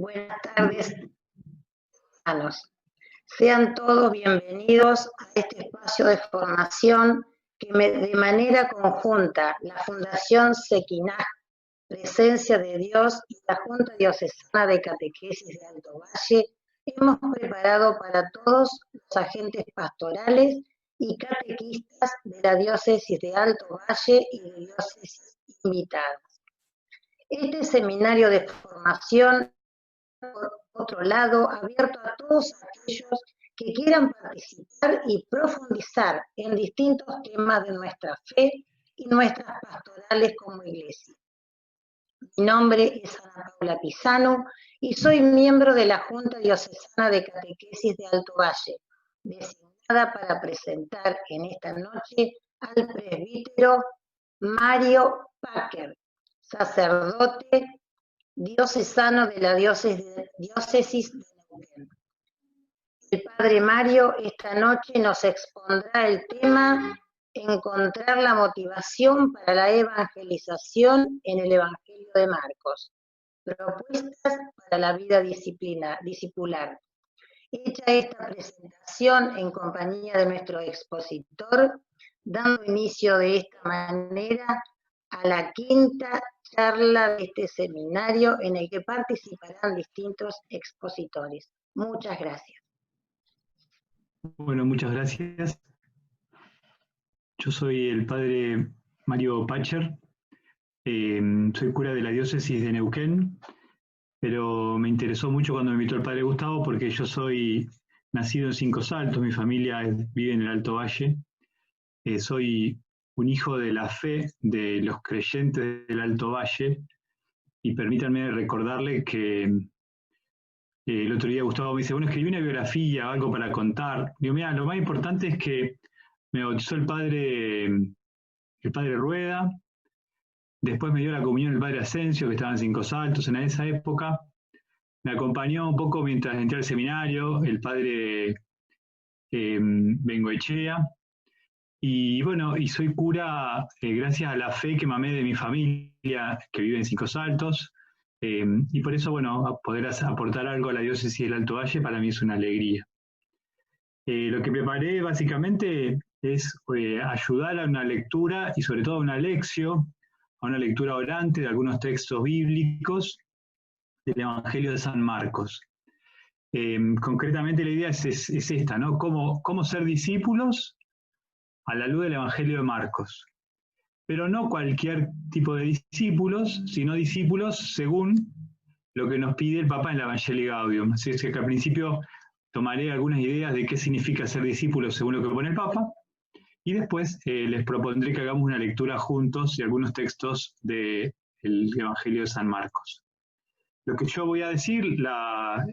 Buenas tardes, hermanos. Sean todos bienvenidos a este espacio de formación que de manera conjunta la Fundación Sequinaj, Presencia de Dios y la Junta Diocesana de Catequesis de Alto Valle hemos preparado para todos los agentes pastorales y catequistas de la Diócesis de Alto Valle y de diócesis invitadas. Este seminario de formación, por otro lado, abierto a todos aquellos que quieran participar y profundizar en distintos temas de nuestra fe y nuestras pastorales como iglesia. Mi nombre es Ana Paula Pisano y soy miembro de la Junta Diocesana de Catequesis de Alto Valle, designada para presentar en esta noche al presbítero Mario Packer, sacerdote diocesano de la diócesis de Neuquén. El padre Mario esta noche nos expondrá el tema Encontrar la motivación para la evangelización en el Evangelio de Marcos, propuestas para la vida discipular. Hecha esta presentación en compañía de nuestro expositor, dando inicio de esta manera a la quinta charla de este seminario en el que participarán distintos expositores. Muchas gracias. Bueno, muchas gracias. Yo soy el padre Mario Pacher, soy cura de la diócesis de Neuquén, pero me interesó mucho cuando me invitó el padre Gustavo porque yo soy nacido en Cinco Saltos, mi familia vive en el Alto Valle, soy un hijo de la fe de los creyentes del Alto Valle y permítanme recordarle que el otro día Gustavo me dice, bueno, escribí una biografía, algo para contar. Digo, mira, lo más importante es que me bautizó el padre Rueda, después me dio la comunión el padre Asensio, que estaba en Cinco Saltos en esa época, me acompañó un poco mientras entré al seminario, el padre Bengoechea, y bueno, y soy cura gracias a la fe que mamé de mi familia, que vive en Cinco Saltos, y por eso, bueno, poder aportar algo a la diócesis del Alto Valle para mí es una alegría. Lo que preparé básicamente es ayudar a una lectura y sobre todo a una lección, a una lectura orante de algunos textos bíblicos del Evangelio de San Marcos. Concretamente la idea es esta, ¿no? ¿Cómo ser discípulos a la luz del Evangelio de Marcos? Pero no cualquier tipo de discípulos, sino discípulos según lo que nos pide el Papa en la Evangelii Gaudium. Así es que al principio tomaré algunas ideas de qué significa ser discípulo según lo que pone el Papa, y después les propondré que hagamos una lectura juntos de algunos textos del Evangelio de San Marcos. Lo que yo voy a decir,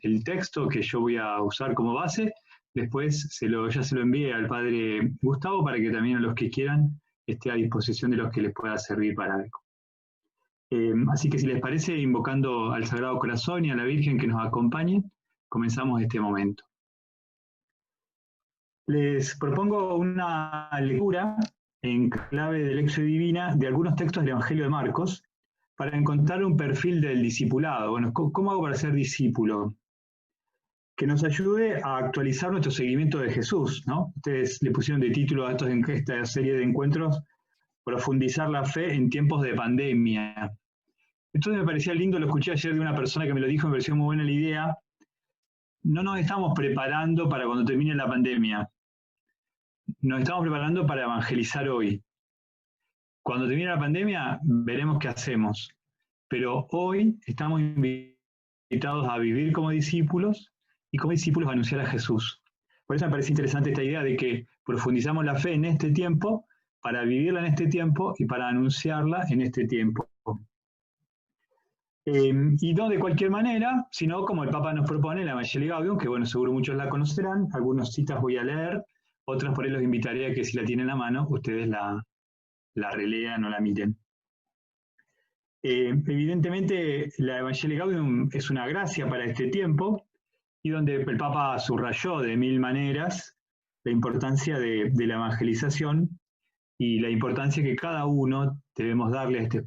el texto que yo voy a usar como base, después ya se lo envié al padre Gustavo para que también a los que quieran esté a disposición de los que les pueda servir para algo. Así que si les parece, invocando al Sagrado Corazón y a la Virgen que nos acompañe, comenzamos este momento. Les propongo una lectura en clave de Lectio Divina de algunos textos del Evangelio de Marcos para encontrar un perfil del discipulado. Bueno, ¿cómo hago para ser discípulo? Que nos ayude a actualizar nuestro seguimiento de Jesús, ¿no? Ustedes le pusieron de título a esta serie de encuentros, profundizar la fe en tiempos de pandemia. Entonces me parecía lindo, lo escuché ayer de una persona que me lo dijo, me pareció muy buena la idea. No nos estamos preparando para cuando termine la pandemia. Nos estamos preparando para evangelizar hoy. Cuando termine la pandemia, veremos qué hacemos. Pero hoy estamos invitados a vivir como discípulos y como discípulos a anunciar a Jesús. Por eso me parece interesante esta idea de que profundizamos la fe en este tiempo, para vivirla en este tiempo y para anunciarla en este tiempo. Y no de cualquier manera, sino como el Papa nos propone en la Evangelii Gaudium, que bueno, seguro muchos la conocerán, algunas citas voy a leer, otras por ahí los invitaré a que si la tienen a mano, ustedes la relean o la miren. Evidentemente, la Evangelii Gaudium es una gracia para este tiempo, y donde el Papa subrayó de mil maneras la importancia de la evangelización y la importancia que cada uno debemos darle a este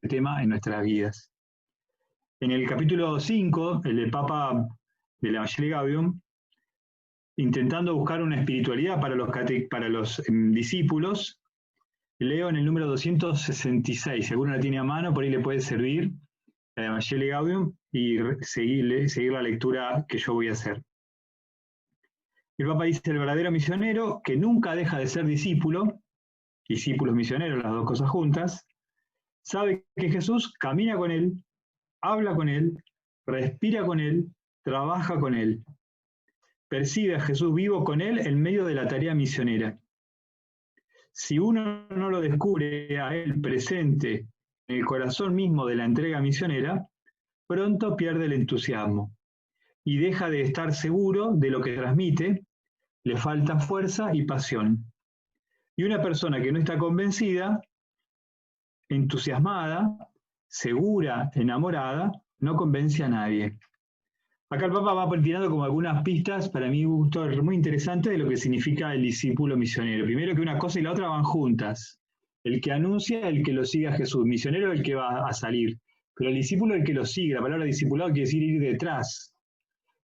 tema en nuestras vidas. En el capítulo 5, el Papa del Evangelii Gaudium, intentando buscar una espiritualidad para los discípulos, leo en el número 266, si alguno la tiene a mano, por ahí le puede servir el Evangelii Gaudium y seguir la lectura que yo voy a hacer. El Papa dice: el verdadero misionero, que nunca deja de ser discípulo misionero, las dos cosas juntas, sabe que Jesús camina con él, habla con él, respira con él, trabaja con él. Percibe a Jesús vivo con él en medio de la tarea misionera. Si uno no lo descubre a él presente en el corazón mismo de la entrega misionera, pronto pierde el entusiasmo y deja de estar seguro de lo que transmite, le falta fuerza y pasión. Y una persona que no está convencida, entusiasmada, segura, enamorada, no convence a nadie. Acá el Papa va tirando como algunas pistas, para mi gusto, muy interesantes de lo que significa el discípulo misionero. Primero, que una cosa y la otra van juntas. El que anuncia, el que lo sigue a Jesús. Misionero, el que va a salir. Pero el discípulo, el que lo sigue. La palabra discipulado quiere decir ir detrás.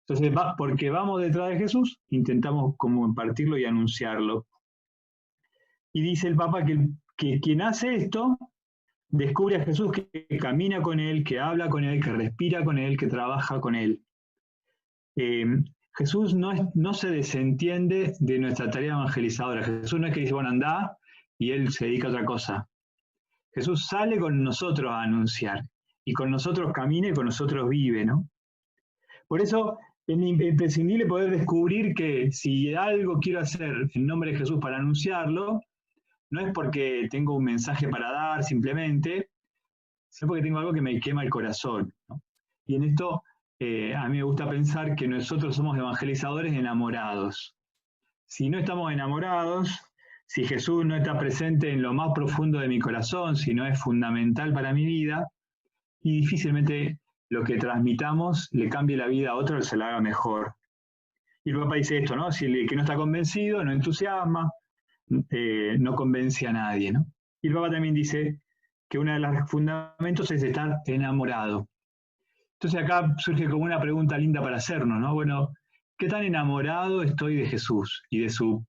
Entonces, porque vamos detrás de Jesús, intentamos como impartirlo y anunciarlo. Y dice el Papa que quien hace esto, descubre a Jesús, que camina con él, que habla con él, que respira con él, que trabaja con él. Jesús no se desentiende de nuestra tarea evangelizadora. Jesús no es que dice, bueno, andá, y él se dedica a otra cosa. Jesús sale con nosotros a anunciar, y con nosotros camina y con nosotros vive, ¿no? Por eso es imprescindible poder descubrir que si algo quiero hacer en nombre de Jesús para anunciarlo, no es porque tengo un mensaje para dar simplemente, sino porque tengo algo que me quema el corazón, ¿no? Y en esto a mí me gusta pensar que nosotros somos evangelizadores enamorados. Si no estamos enamorados, si Jesús no está presente en lo más profundo de mi corazón, si no es fundamental para mi vida, y difícilmente lo que transmitamos le cambie la vida a otro o se la haga mejor. Y el Papa dice esto, ¿no? Si el que no está convencido, no entusiasma, no convence a nadie, ¿no? Y el Papa también dice que uno de los fundamentos es estar enamorado. Entonces acá surge como una pregunta linda para hacernos, ¿no? Bueno, ¿qué tan enamorado estoy de Jesús y de su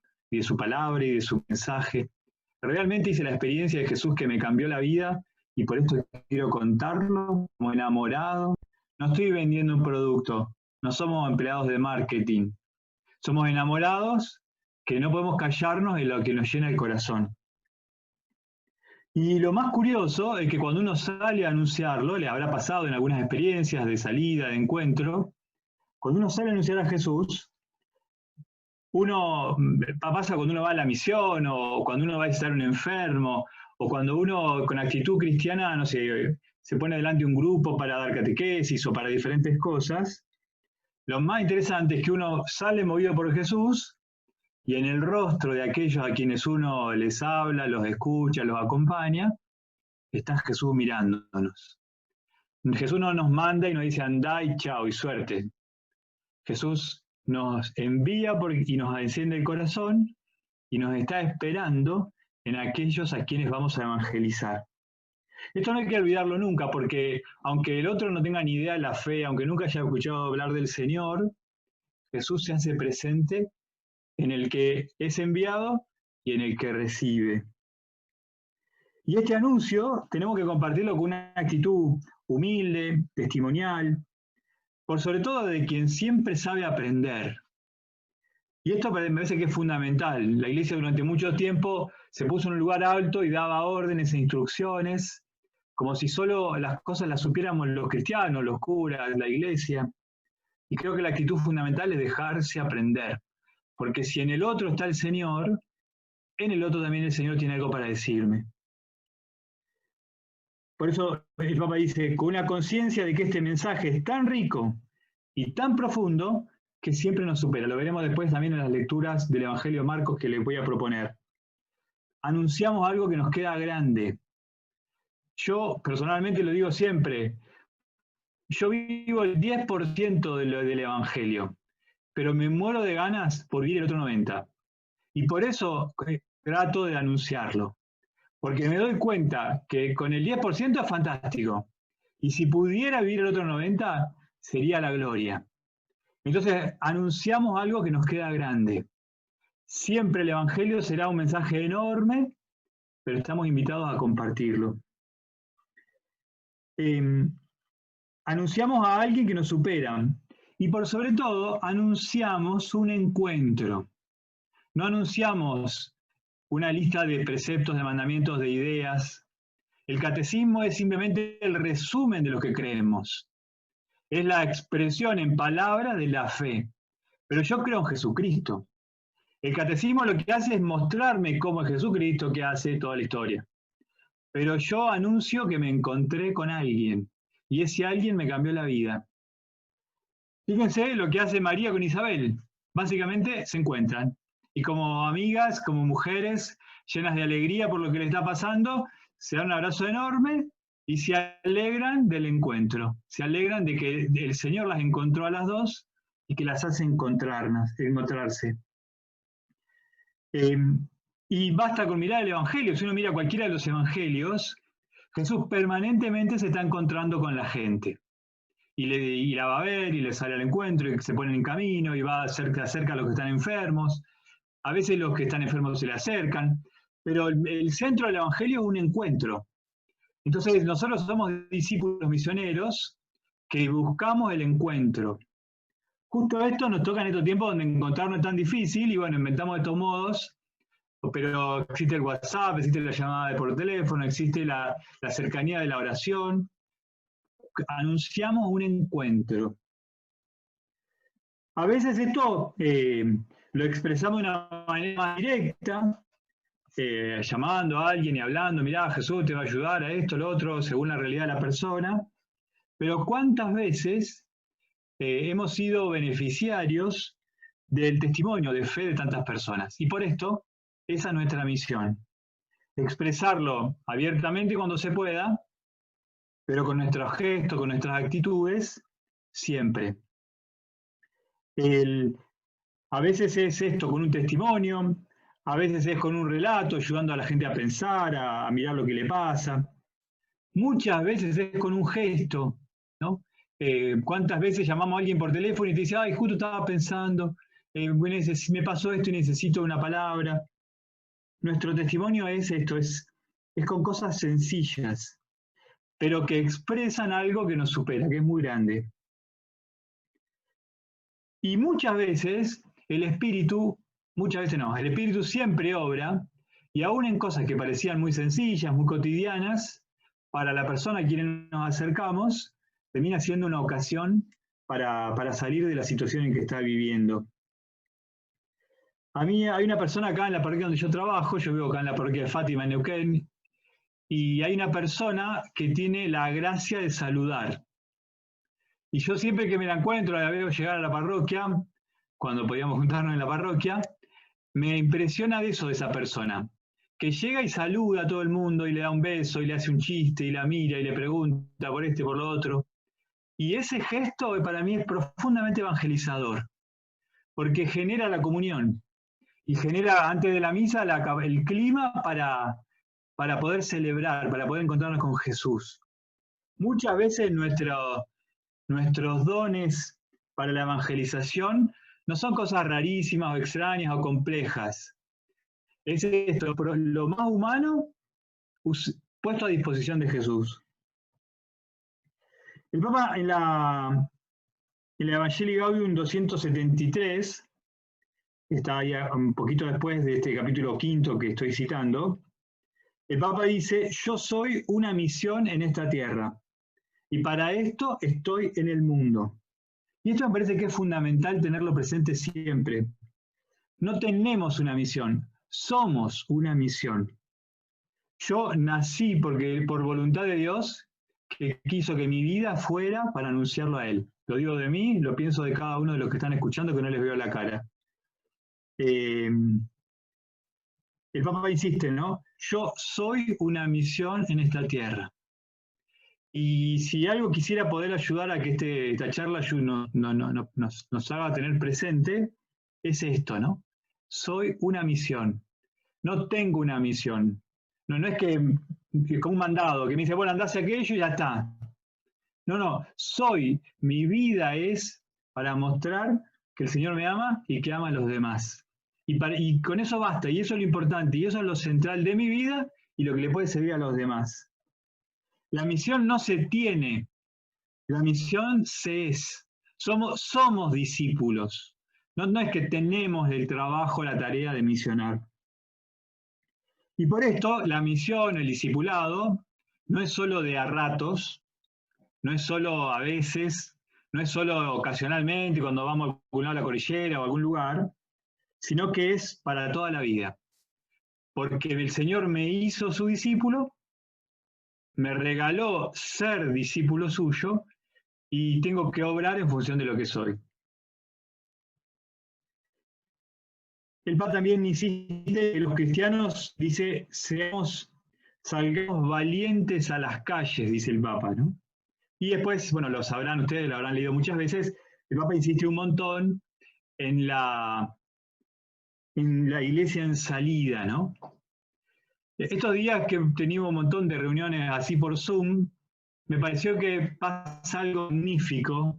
palabra y de su mensaje? Realmente hice la experiencia de Jesús que me cambió la vida y por esto quiero contarlo como enamorado. No estoy vendiendo un producto, no somos empleados de marketing. Somos enamorados que no podemos callarnos en lo que nos llena el corazón. Y lo más curioso es que cuando uno sale a anunciarlo, le habrá pasado en algunas experiencias de salida, de encuentro, cuando uno sale a anunciar a Jesús, pasa cuando uno va a la misión, o cuando uno va a visitar a un enfermo, o cuando uno con actitud cristiana, no sé, se pone delante de un grupo para dar catequesis o para diferentes cosas, lo más interesante es que uno sale movido por Jesús, y en el rostro de aquellos a quienes uno les habla, los escucha, los acompaña, está Jesús mirándonos. Jesús no nos manda y nos dice andá y chao y suerte. Jesús nos envía y nos enciende el corazón y nos está esperando en aquellos a quienes vamos a evangelizar. Esto no hay que olvidarlo nunca, porque aunque el otro no tenga ni idea de la fe, aunque nunca haya escuchado hablar del Señor, Jesús se hace presente en el que es enviado y en el que recibe. Y este anuncio tenemos que compartirlo con una actitud humilde, testimonial, por sobre todo de quien siempre sabe aprender. Y esto me parece que es fundamental. La Iglesia durante mucho tiempo se puso en un lugar alto y daba órdenes e instrucciones, como si solo las cosas las supiéramos los cristianos, los curas, la Iglesia. Y creo que la actitud fundamental es dejarse aprender. Porque si en el otro está el Señor, en el otro también el Señor tiene algo para decirme. Por eso el Papa dice, con una conciencia de que este mensaje es tan rico y tan profundo que siempre nos supera. Lo veremos después también en las lecturas del Evangelio de Marcos que les voy a proponer. Anunciamos algo que nos queda grande. Yo personalmente lo digo siempre, yo vivo el 10% del Evangelio, pero me muero de ganas por vivir el otro 90%. Y por eso trato de anunciarlo. Porque me doy cuenta que con el 10% es fantástico. Y si pudiera vivir el otro 90, sería la gloria. Entonces, anunciamos algo que nos queda grande. Siempre el Evangelio será un mensaje enorme, pero estamos invitados a compartirlo. Anunciamos a alguien que nos supera. Y por sobre todo, anunciamos un encuentro. No anunciamos una lista de preceptos, de mandamientos, de ideas. El catecismo es simplemente el resumen de lo que creemos. Es la expresión en palabras de la fe. Pero yo creo en Jesucristo. El catecismo lo que hace es mostrarme cómo es Jesucristo que hace toda la historia. Pero yo anuncio que me encontré con alguien. Y ese alguien me cambió la vida. Fíjense lo que hace María con Isabel. Básicamente se encuentran. Y como amigas, como mujeres, llenas de alegría por lo que le está pasando, se dan un abrazo enorme y se alegran del encuentro. Se alegran de que el Señor las encontró a las dos y que las hace encontrarse. Y basta con mirar el Evangelio. Si uno mira cualquiera de los Evangelios, Jesús permanentemente se está encontrando con la gente. Y la va a ver, y le sale al encuentro, y se ponen en camino, y va acerca a los que están enfermos. A veces los que están enfermos se le acercan, pero el centro del Evangelio es un encuentro. Entonces nosotros somos discípulos misioneros que buscamos el encuentro. Justo esto nos toca en estos tiempos donde encontrarnos es tan difícil, y bueno, inventamos estos modos, pero existe el WhatsApp, existe la llamada por teléfono, existe la cercanía de la oración. Anunciamos un encuentro. A veces esto lo expresamos de una manera más directa, llamando a alguien y hablando, mirá, Jesús te va a ayudar a esto, lo otro, según la realidad de la persona. Pero ¿cuántas veces hemos sido beneficiarios del testimonio de fe de tantas personas? Y por esto, esa es nuestra misión. Expresarlo abiertamente cuando se pueda, pero con nuestros gestos, con nuestras actitudes, siempre. A veces es esto con un testimonio, a veces es con un relato, ayudando a la gente a pensar, a mirar lo que le pasa. Muchas veces es con un gesto, ¿no? ¿Cuántas veces llamamos a alguien por teléfono y te dice, ay, justo estaba pensando, me pasó esto y necesito una palabra? Nuestro testimonio es esto, es con cosas sencillas, pero que expresan algo que nos supera, que es muy grande. Y muchas veces el Espíritu siempre obra, y aún en cosas que parecían muy sencillas, muy cotidianas, para la persona a quien nos acercamos, termina siendo una ocasión para salir de la situación en que está viviendo. A mí hay una persona acá en la parroquia donde yo trabajo, yo vivo acá en la parroquia de Fátima, en Neuquén, y hay una persona que tiene la gracia de saludar. Y yo siempre que me la encuentro, la veo llegar a la parroquia, cuando podíamos juntarnos en la parroquia, me impresiona de eso de esa persona, que llega y saluda a todo el mundo y le da un beso y le hace un chiste y la mira y le pregunta por este, por lo otro. Y ese gesto para mí es profundamente evangelizador, porque genera la comunión y genera antes de la misa el clima para poder celebrar, para poder encontrarnos con Jesús. Muchas veces nuestros dones para la evangelización no son cosas rarísimas o extrañas o complejas. Es esto, lo más humano puesto a disposición de Jesús. El Papa en la Evangelii Gaudium 273, está ahí un poquito después de este capítulo 5 que estoy citando, el Papa dice, yo soy una misión en esta tierra, y para esto estoy en el mundo. Y esto me parece que es fundamental tenerlo presente siempre. No tenemos una misión, somos una misión. Yo nací por voluntad de Dios, que quiso que mi vida fuera para anunciarlo a Él. Lo digo de mí, lo pienso de cada uno de los que están escuchando que no les veo la cara. El Papa insiste, ¿no? Yo soy una misión en esta tierra. Y si algo quisiera poder ayudar a que esta charla nos haga tener presente, es esto, ¿no? Soy una misión. No tengo una misión. No es que como un mandado, que me dice, bueno, andá hacia aquello y ya está. No, no, soy. Mi vida es para mostrar que el Señor me ama y que ama a los demás. Y con eso basta, y eso es lo importante, y eso es lo central de mi vida y lo que le puede servir a los demás. La misión no se tiene, la misión se es. Somos discípulos. No, no es que tenemos el trabajo, la tarea de misionar. Y por esto la misión, el discipulado, no es solo de a ratos, no es solo a veces, no es solo ocasionalmente cuando vamos a algún lado a la cordillera o a algún lugar, sino que es para toda la vida. Porque el Señor me hizo su discípulo, me regaló ser discípulo suyo y tengo que obrar en función de lo que soy. El Papa también insiste que los cristianos, dice, salgamos valientes a las calles, dice el Papa, ¿no? Y después, bueno, lo sabrán ustedes, lo habrán leído muchas veces, el Papa insiste un montón en la iglesia en salida, ¿no? Estos días que teníamos un montón de reuniones así por Zoom, me pareció que pasa algo magnífico,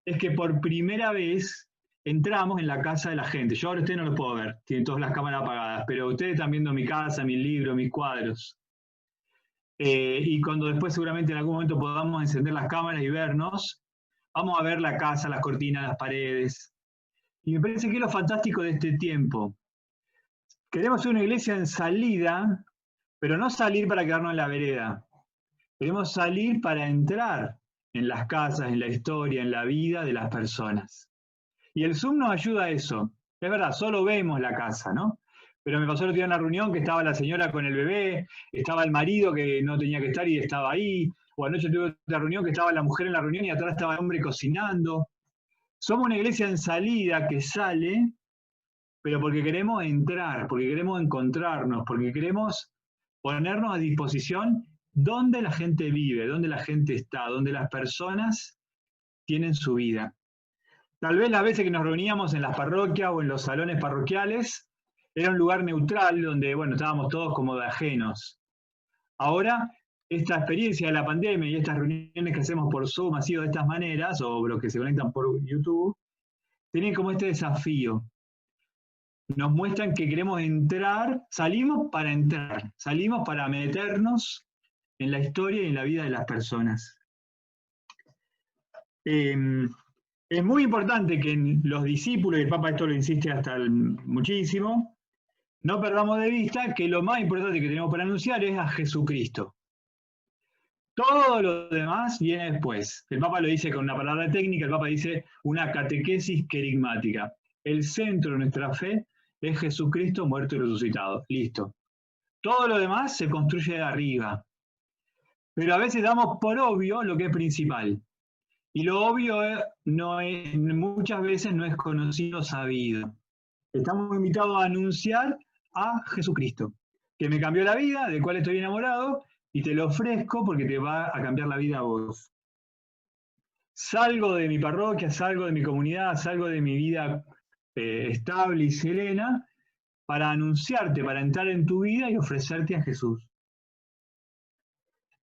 es que por primera vez entramos en la casa de la gente. Yo ahora ustedes no lo puedo ver, tienen todas las cámaras apagadas, pero ustedes están viendo mi casa, mis libros, mis cuadros. Y cuando después seguramente en algún momento podamos encender las cámaras y vernos, vamos a ver la casa, las cortinas, las paredes. Y me parece que es lo fantástico de este tiempo. Queremos ser una iglesia en salida, pero no salir para quedarnos en la vereda. Queremos salir para entrar en las casas, en la historia, en la vida de las personas. Y el Zoom nos ayuda a eso. Es verdad, solo vemos la casa, ¿no? Pero me pasó el otro día en la reunión que estaba la señora con el bebé, estaba el marido que no tenía que estar y estaba ahí, o anoche tuve otra reunión que estaba la mujer en la reunión y atrás estaba el hombre cocinando. Somos una iglesia en salida que sale, pero porque queremos entrar, porque queremos encontrarnos, porque queremos ponernos a disposición donde la gente vive, donde la gente está, donde las personas tienen su vida. Tal vez las veces que nos reuníamos en las parroquias o en los salones parroquiales era un lugar neutral donde, bueno, estábamos todos como de ajenos. Ahora, esta experiencia de la pandemia y estas reuniones que hacemos por Zoom así o de estas maneras, o los que se conectan por YouTube, tienen como este desafío. Nos muestran que queremos entrar, salimos para meternos en la historia y en la vida de las personas. Es muy importante que los discípulos, y el Papa esto lo insiste hasta muchísimo, no perdamos de vista que lo más importante que tenemos para anunciar es a Jesucristo. Todo lo demás viene después. El Papa lo dice con una palabra técnica, el Papa dice una catequesis querigmática. El centro de nuestra fe es Jesucristo muerto y resucitado. Listo. Todo lo demás se construye de arriba. Pero a veces damos por obvio lo que es principal. Y lo obvio muchas veces no es conocido, sabido. Estamos invitados a anunciar a Jesucristo, que me cambió la vida, del cual estoy enamorado, y te lo ofrezco porque te va a cambiar la vida a vos. Salgo de mi parroquia, salgo de mi comunidad, salgo de mi vida estable y serena para anunciarte, para entrar en tu vida y ofrecerte a Jesús.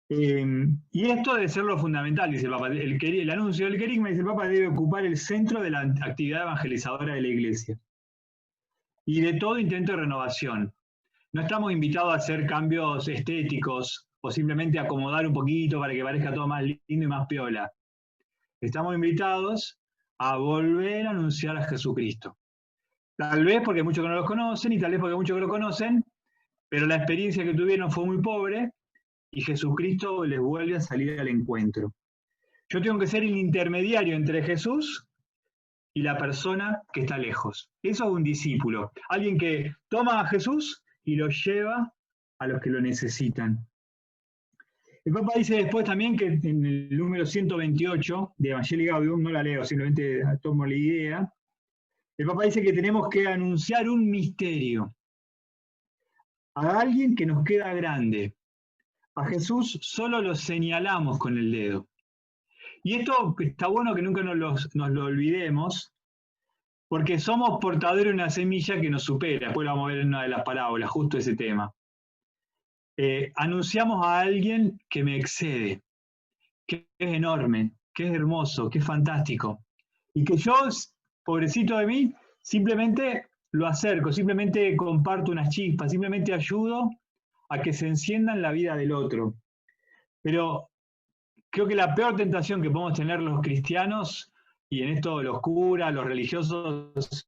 Y esto debe ser lo fundamental, dice el Papa. El anuncio del querigma, dice el Papa, debe ocupar el centro de la actividad evangelizadora de la Iglesia. Y de todo intento de renovación. No estamos invitados a hacer cambios estéticos o simplemente acomodar un poquito para que parezca todo más lindo y más piola. Estamos invitados a volver a anunciar a Jesucristo. Tal vez porque muchos que no los conocen y tal vez porque muchos que lo conocen, pero la experiencia que tuvieron fue muy pobre y Jesucristo les vuelve a salir al encuentro. Yo tengo que ser el intermediario entre Jesús y la persona que está lejos. Eso es un discípulo, alguien que toma a Jesús y lo lleva a los que lo necesitan. El Papa dice después también que en el número 128 de Evangelii Gaudium, no la leo, simplemente tomo la idea, el Papa dice que tenemos que anunciar un misterio a alguien que nos queda grande. A Jesús solo lo señalamos con el dedo. Y esto está bueno que nunca nos lo olvidemos, porque somos portadores de una semilla que nos supera. Después lo vamos a ver en una de las parábolas, justo ese tema. Anunciamos a alguien que me excede, que es enorme, que es hermoso, que es fantástico. Y que yo, pobrecito de mí, simplemente lo acerco, simplemente comparto unas chispas, simplemente ayudo a que se encienda en la vida del otro. Pero creo que la peor tentación que podemos tener los cristianos, y en esto los curas, los religiosos,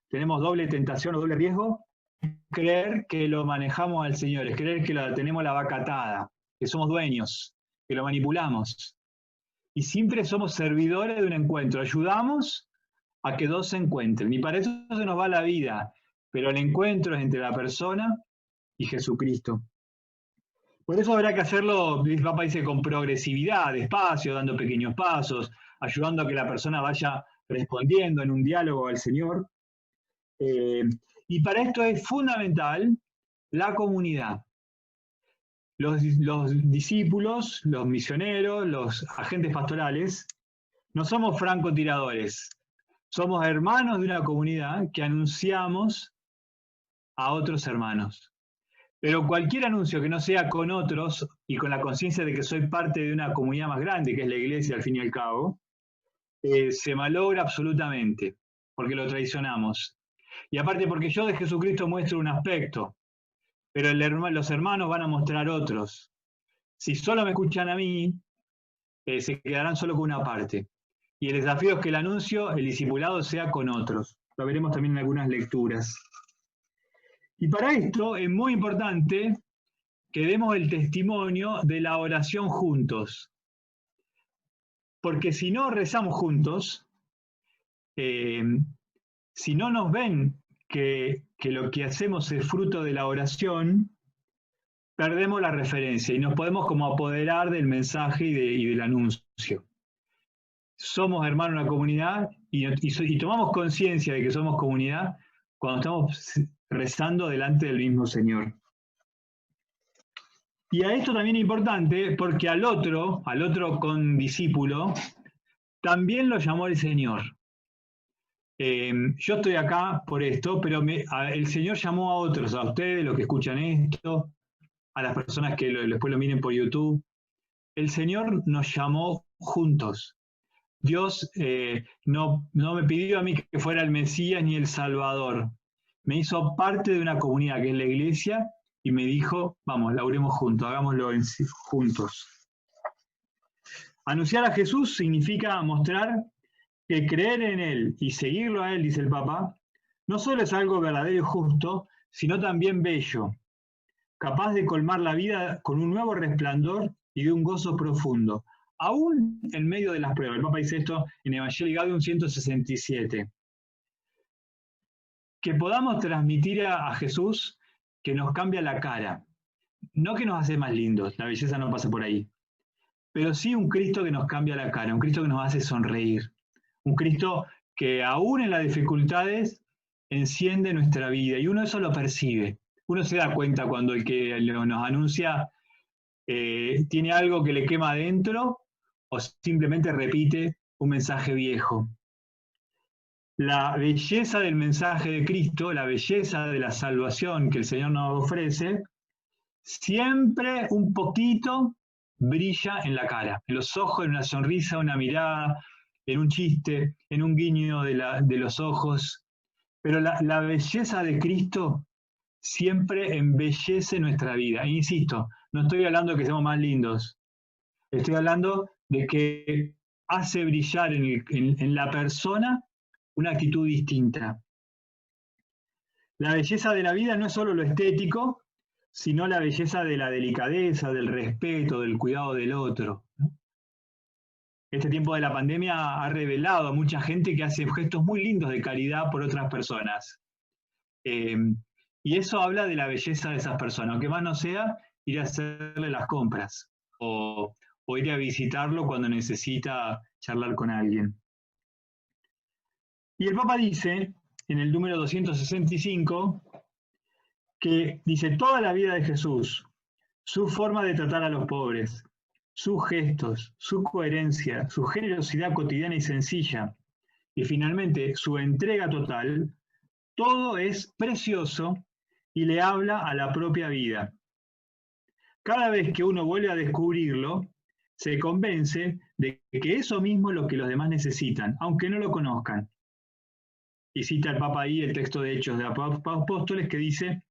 tenemos doble tentación o doble riesgo, es creer que lo manejamos al Señor, es creer que tenemos la vaca atada, que somos dueños, que lo manipulamos. Y siempre somos servidores de un encuentro, ayudamos a que dos se encuentren. Y para eso se nos va la vida, pero el encuentro es entre la persona y Jesucristo. Por eso habrá que hacerlo, el Papa dice, con progresividad, despacio, dando pequeños pasos, ayudando a que la persona vaya respondiendo en un diálogo al Señor. Y para esto es fundamental la comunidad. Los discípulos, los misioneros, los agentes pastorales, no somos francotiradores, somos hermanos de una comunidad que anunciamos a otros hermanos. Pero cualquier anuncio que no sea con otros y con la conciencia de que soy parte de una comunidad más grande, que es la iglesia al fin y al cabo, se malogra absolutamente, porque lo traicionamos. Y aparte porque yo de Jesucristo muestro un aspecto, pero los hermanos van a mostrar otros. Si solo me escuchan a mí, se quedarán solo con una parte. Y el desafío es que el anuncio, el discipulado, sea con otros. Lo veremos también en algunas lecturas. Y para esto es muy importante que demos el testimonio de la oración juntos. Porque si no rezamos juntos, si no nos ven que lo que hacemos es fruto de la oración, perdemos la referencia y nos podemos como apoderar del mensaje y del anuncio. Somos hermanos de una comunidad y tomamos conciencia de que somos comunidad cuando estamos rezando delante del mismo Señor. Y a esto también es importante porque al otro condiscípulo, también lo llamó el Señor. Yo estoy acá por esto, pero el Señor llamó a otros, a ustedes, los que escuchan esto, a las personas que después lo miren por YouTube. El Señor nos llamó juntos. Dios no me pidió a mí que fuera el Mesías ni el Salvador. Me hizo parte de una comunidad que es la iglesia y me dijo, vamos, laburemos juntos, hagámoslo juntos. Anunciar a Jesús significa mostrar que creer en Él y seguirlo a Él, dice el Papa, no solo es algo verdadero y justo, sino también bello, capaz de colmar la vida con un nuevo resplandor y de un gozo profundo, aún en medio de las pruebas. El Papa dice esto en Evangelii Gaudium 167. Que podamos transmitir a Jesús que nos cambia la cara, no que nos hace más lindos, la belleza no pasa por ahí, pero sí un Cristo que nos cambia la cara, un Cristo que nos hace sonreír, un Cristo que aún en las dificultades enciende nuestra vida y uno eso lo percibe. Uno se da cuenta cuando el que nos anuncia tiene algo que le quema adentro o simplemente repite un mensaje viejo. La belleza del mensaje de Cristo, la belleza de la salvación que el Señor nos ofrece, siempre un poquito brilla en la cara, en los ojos, en una sonrisa, una mirada, en un chiste, en un guiño de los ojos. Pero la belleza de Cristo siempre embellece nuestra vida. E insisto, no estoy hablando de que seamos más lindos, estoy hablando de que hace brillar en la persona una actitud distinta. La belleza de la vida no es solo lo estético, sino la belleza de la delicadeza, del respeto, del cuidado del otro, ¿no? Este tiempo de la pandemia ha revelado a mucha gente que hace gestos muy lindos de caridad por otras personas. Y eso habla de la belleza de esas personas, aunque más no sea ir a hacerle las compras o ir a visitarlo cuando necesita charlar con alguien. Y el Papa dice, en el número 265, que dice toda la vida de Jesús, su forma de tratar a los pobres, sus gestos, su coherencia, su generosidad cotidiana y sencilla, y finalmente su entrega total, todo es precioso y le habla a la propia vida. Cada vez que uno vuelve a descubrirlo, se convence de que eso mismo es lo que los demás necesitan, aunque no lo conozcan. Y cita el Papa ahí el texto de Hechos de Apóstoles que dice: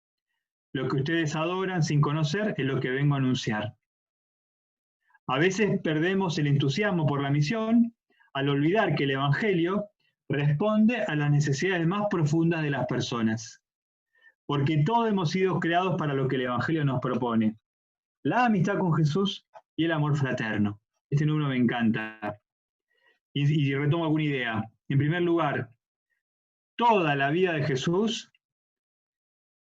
lo que ustedes adoran sin conocer es lo que vengo a anunciar. A veces perdemos el entusiasmo por la misión al olvidar que el Evangelio responde a las necesidades más profundas de las personas. Porque todos hemos sido creados para lo que el Evangelio nos propone: la amistad con Jesús y el amor fraterno. Este número me encanta. Y retomo alguna idea. En primer lugar, toda la vida de Jesús,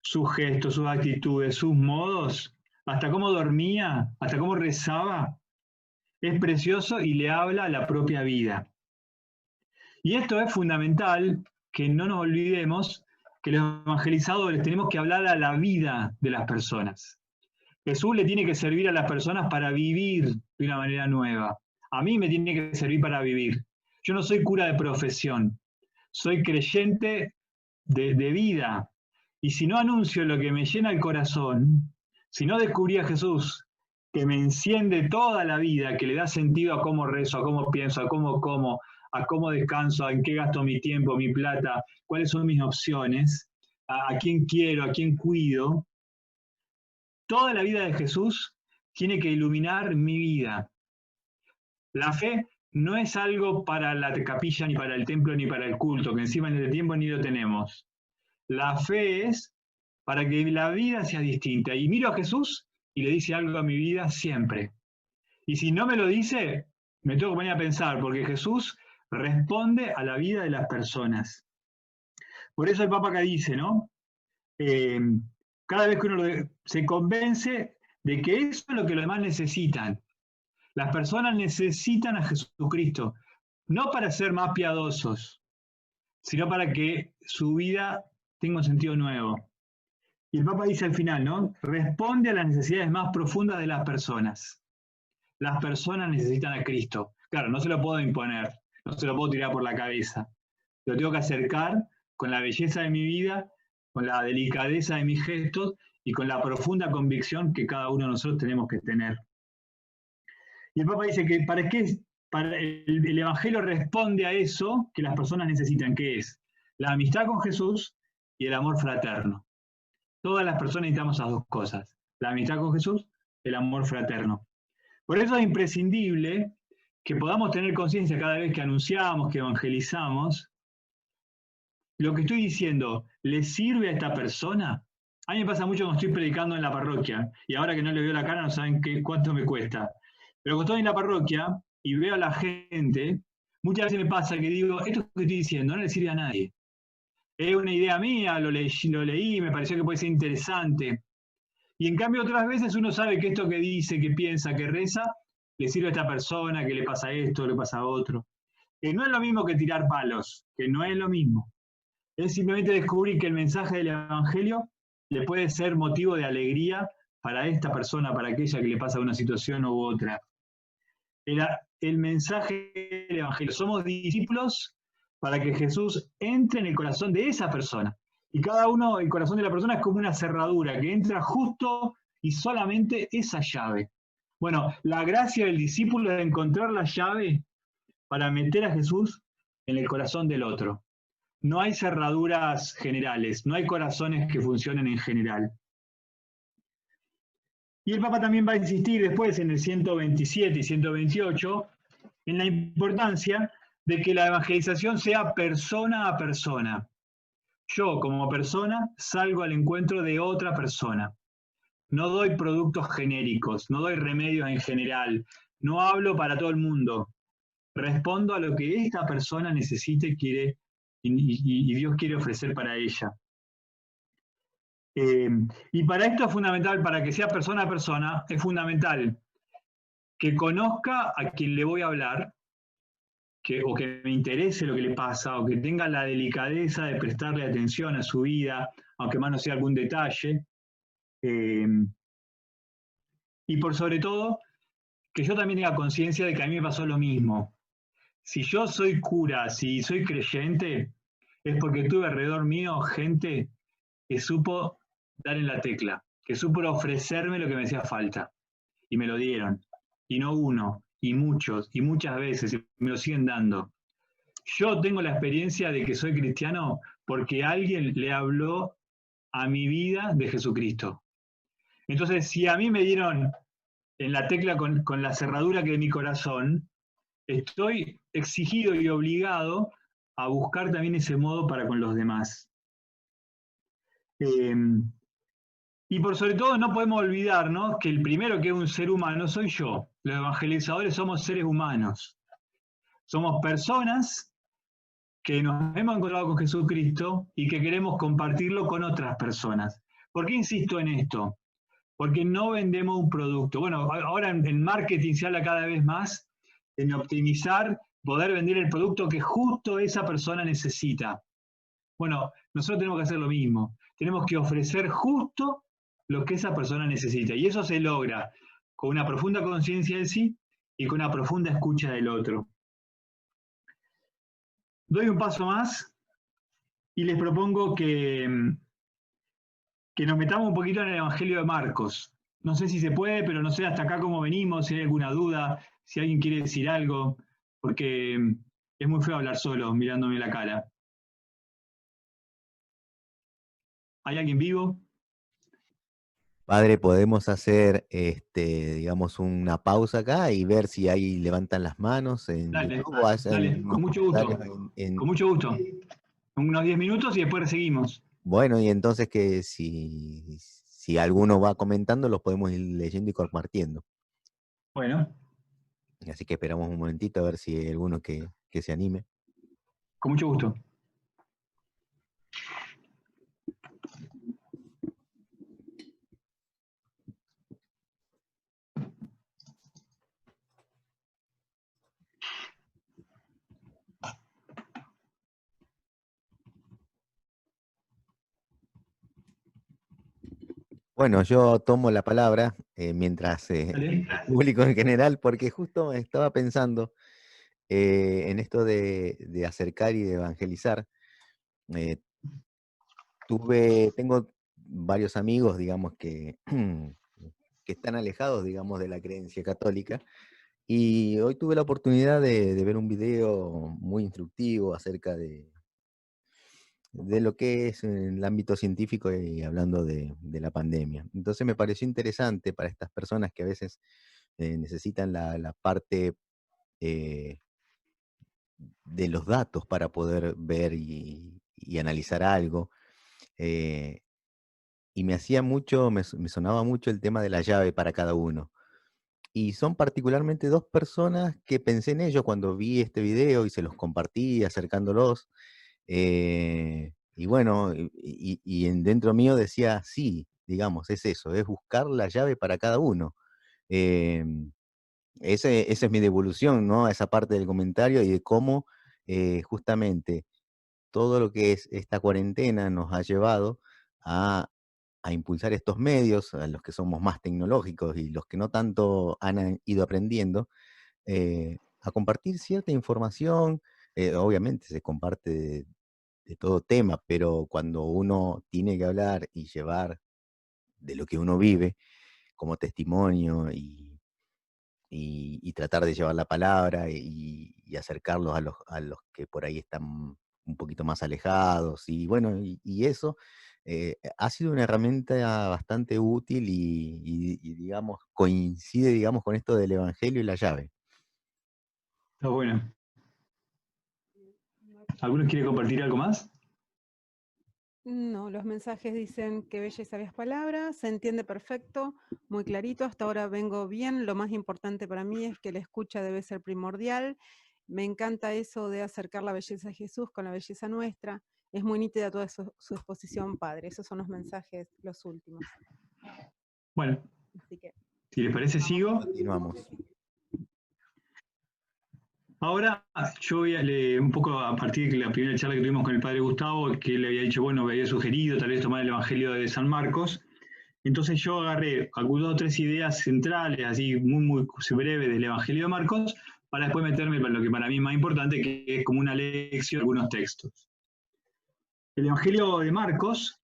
sus gestos, sus actitudes, sus modos, hasta cómo dormía, hasta cómo rezaba, es precioso y le habla a la propia vida. Y esto es fundamental, que no nos olvidemos que los evangelizadores tenemos que hablar a la vida de las personas. Jesús le tiene que servir a las personas para vivir de una manera nueva. A mí me tiene que servir para vivir. Yo no soy cura de profesión, soy creyente de vida. Y si no anuncio lo que me llena el corazón, si no descubrí a Jesús, que me enciende toda la vida, que le da sentido a cómo rezo, a cómo pienso, a cómo como, a cómo descanso, a en qué gasto mi tiempo, mi plata, cuáles son mis opciones, a quién quiero, a quién cuido, toda la vida de Jesús tiene que iluminar mi vida. La fe no es algo para la capilla, ni para el templo, ni para el culto, que encima en este tiempo ni lo tenemos. La fe es para que la vida sea distinta. Y miro a Jesús y le dice algo a mi vida siempre. Y si no me lo dice, me tengo que poner a pensar, porque Jesús responde a la vida de las personas. Por eso el Papa acá dice, ¿no? Cada vez que uno se convence de que eso es lo que los demás necesitan. Las personas necesitan a Jesucristo, no para ser más piadosos, sino para que su vida tenga un sentido nuevo. Y el Papa dice al final, ¿no? Responde a las necesidades más profundas de las personas. Las personas necesitan a Cristo. Claro, no se lo puedo imponer, no se lo puedo tirar por la cabeza. Lo tengo que acercar con la belleza de mi vida, con la delicadeza de mis gestos y con la profunda convicción que cada uno de nosotros tenemos que tener. Y el Papa dice que para el Evangelio responde a eso que las personas necesitan, que es la amistad con Jesús y el amor fraterno. Todas las personas necesitamos esas dos cosas: la amistad con Jesús, el amor fraterno. Por eso es imprescindible que podamos tener conciencia cada vez que anunciamos, que evangelizamos, lo que estoy diciendo, ¿le sirve a esta persona? A mí me pasa mucho cuando estoy predicando en la parroquia, y ahora que no le veo la cara no saben cuánto me cuesta. Pero cuando estoy en la parroquia y veo a la gente, muchas veces me pasa que digo, esto que estoy diciendo no le sirve a nadie. Es una idea mía, lo leí, me pareció que puede ser interesante. Y en cambio otras veces uno sabe que esto que dice, que piensa, que reza, le sirve a esta persona, que le pasa esto, le pasa a otro. Que no es lo mismo que tirar palos, que no es lo mismo. Es simplemente descubrir que el mensaje del Evangelio le puede ser motivo de alegría para esta persona, para aquella que le pasa una situación u otra. El mensaje del Evangelio. Somos discípulos para que Jesús entre en el corazón de esa persona. Y cada uno, el corazón de la persona es como una cerradura que entra justo y solamente esa llave. Bueno, la gracia del discípulo es encontrar la llave para meter a Jesús en el corazón del otro. No hay cerraduras generales, no hay corazones que funcionen en general. Y el Papa también va a insistir después en el 127 y 128 en la importancia de que la evangelización sea persona a persona. Yo, como persona, salgo al encuentro de otra persona. No doy productos genéricos, no doy remedios en general, no hablo para todo el mundo. Respondo a lo que esta persona necesite, quiere y Dios quiere ofrecer para ella. Y para esto es fundamental, para que sea persona a persona, es fundamental que conozca a quien le voy a hablar, o que me interese lo que le pasa, o que tenga la delicadeza de prestarle atención a su vida, aunque más no sea algún detalle. Y por sobre todo, que yo también tenga conciencia de que a mí me pasó lo mismo. Si yo soy cura, si soy creyente, es porque tuve alrededor mío gente que supo dar en la tecla, que supo ofrecerme lo que me hacía falta. Y me lo dieron. Y no uno, y muchas veces, y me lo siguen dando. Yo tengo la experiencia de que soy cristiano porque alguien le habló a mi vida de Jesucristo. Entonces, si a mí me dieron en la tecla con la cerradura que de mi corazón, estoy exigido y obligado a buscar también ese modo para con los demás. Y por sobre todo no podemos olvidarnos que el primero que es un ser humano soy yo. Los evangelizadores somos seres humanos. Somos personas que nos hemos encontrado con Jesucristo y que queremos compartirlo con otras personas. ¿Por qué insisto en esto? Porque no vendemos un producto. Bueno, ahora en marketing se habla cada vez más en optimizar, poder vender el producto que justo esa persona necesita. Bueno, nosotros tenemos que hacer lo mismo. Tenemos que ofrecer justo lo que esa persona necesita. Y eso se logra con una profunda conciencia de sí y con una profunda escucha del otro. Doy un paso más y les propongo que nos metamos un poquito en el Evangelio de Marcos. No sé si se puede, pero no sé hasta acá cómo venimos, si hay alguna duda, si alguien quiere decir algo, porque es muy feo hablar solo, mirándome la cara. ¿Hay alguien vivo? Padre, podemos hacer, digamos, una pausa acá y ver si ahí levantan las manos en Dale, YouTube o hacen dale, unos con mucho gusto. comentarios Con mucho gusto. Unos 10 minutos y después seguimos. Bueno, y entonces que si alguno va comentando, los podemos ir leyendo y compartiendo. Bueno, Así que esperamos un momentito a ver si hay alguno que se anime. con mucho gusto. Bueno, yo tomo la palabra mientras Dale. el público en general, porque justo estaba pensando en esto de acercar y de evangelizar. Eh, tengo varios amigos, digamos, que están alejados, digamos, de la creencia católica. Y hoy tuve la oportunidad de ver un video muy instructivo acerca de lo que es en el ámbito científico y hablando de la pandemia. Entonces me pareció interesante para estas personas que a veces necesitan la parte de los datos para poder ver y analizar algo. Y me hacía mucho, me sonaba mucho el tema de la llave para cada uno. Y son particularmente dos personas que pensé en ellos cuando vi este video y se los compartí acercándolos. Y bueno, dentro mío decía, sí, digamos, es eso, es buscar la llave para cada uno. Esa es mi devolución, ¿no? A esa parte del comentario y de cómo justamente todo lo que es esta cuarentena nos ha llevado a impulsar estos medios, a los que somos más tecnológicos y los que no tanto han ido aprendiendo, a compartir cierta información. Obviamente se comparte de todo tema, pero cuando uno tiene que hablar y llevar de lo que uno vive como testimonio y tratar de llevar la palabra y acercarlos a los que por ahí están un poquito más alejados. Y bueno, y eso ha sido una herramienta bastante útil y, digamos, coincide, digamos, con esto del Evangelio y la llave. Está bueno. ¿Alguno quiere compartir algo más? No, los mensajes dicen que bella y sabias palabras, se entiende perfecto, muy clarito, hasta ahora vengo bien, lo más importante para mí es que la escucha debe ser primordial, me encanta eso de acercar la belleza de Jesús con la belleza nuestra, es muy nítida toda su exposición, Padre, esos son los mensajes, los últimos. Bueno, así que, si les parece sigo. Continuamos. Ahora yo voy a leer un poco a partir de la primera charla que tuvimos con el padre Gustavo, que él le había dicho, bueno, me había sugerido tal vez tomar el Evangelio de San Marcos. Entonces yo agarré algunas 3 ideas centrales, así muy breves del Evangelio de Marcos, para después meterme para lo que para mí es más importante, que es como una lección de algunos textos. El Evangelio de Marcos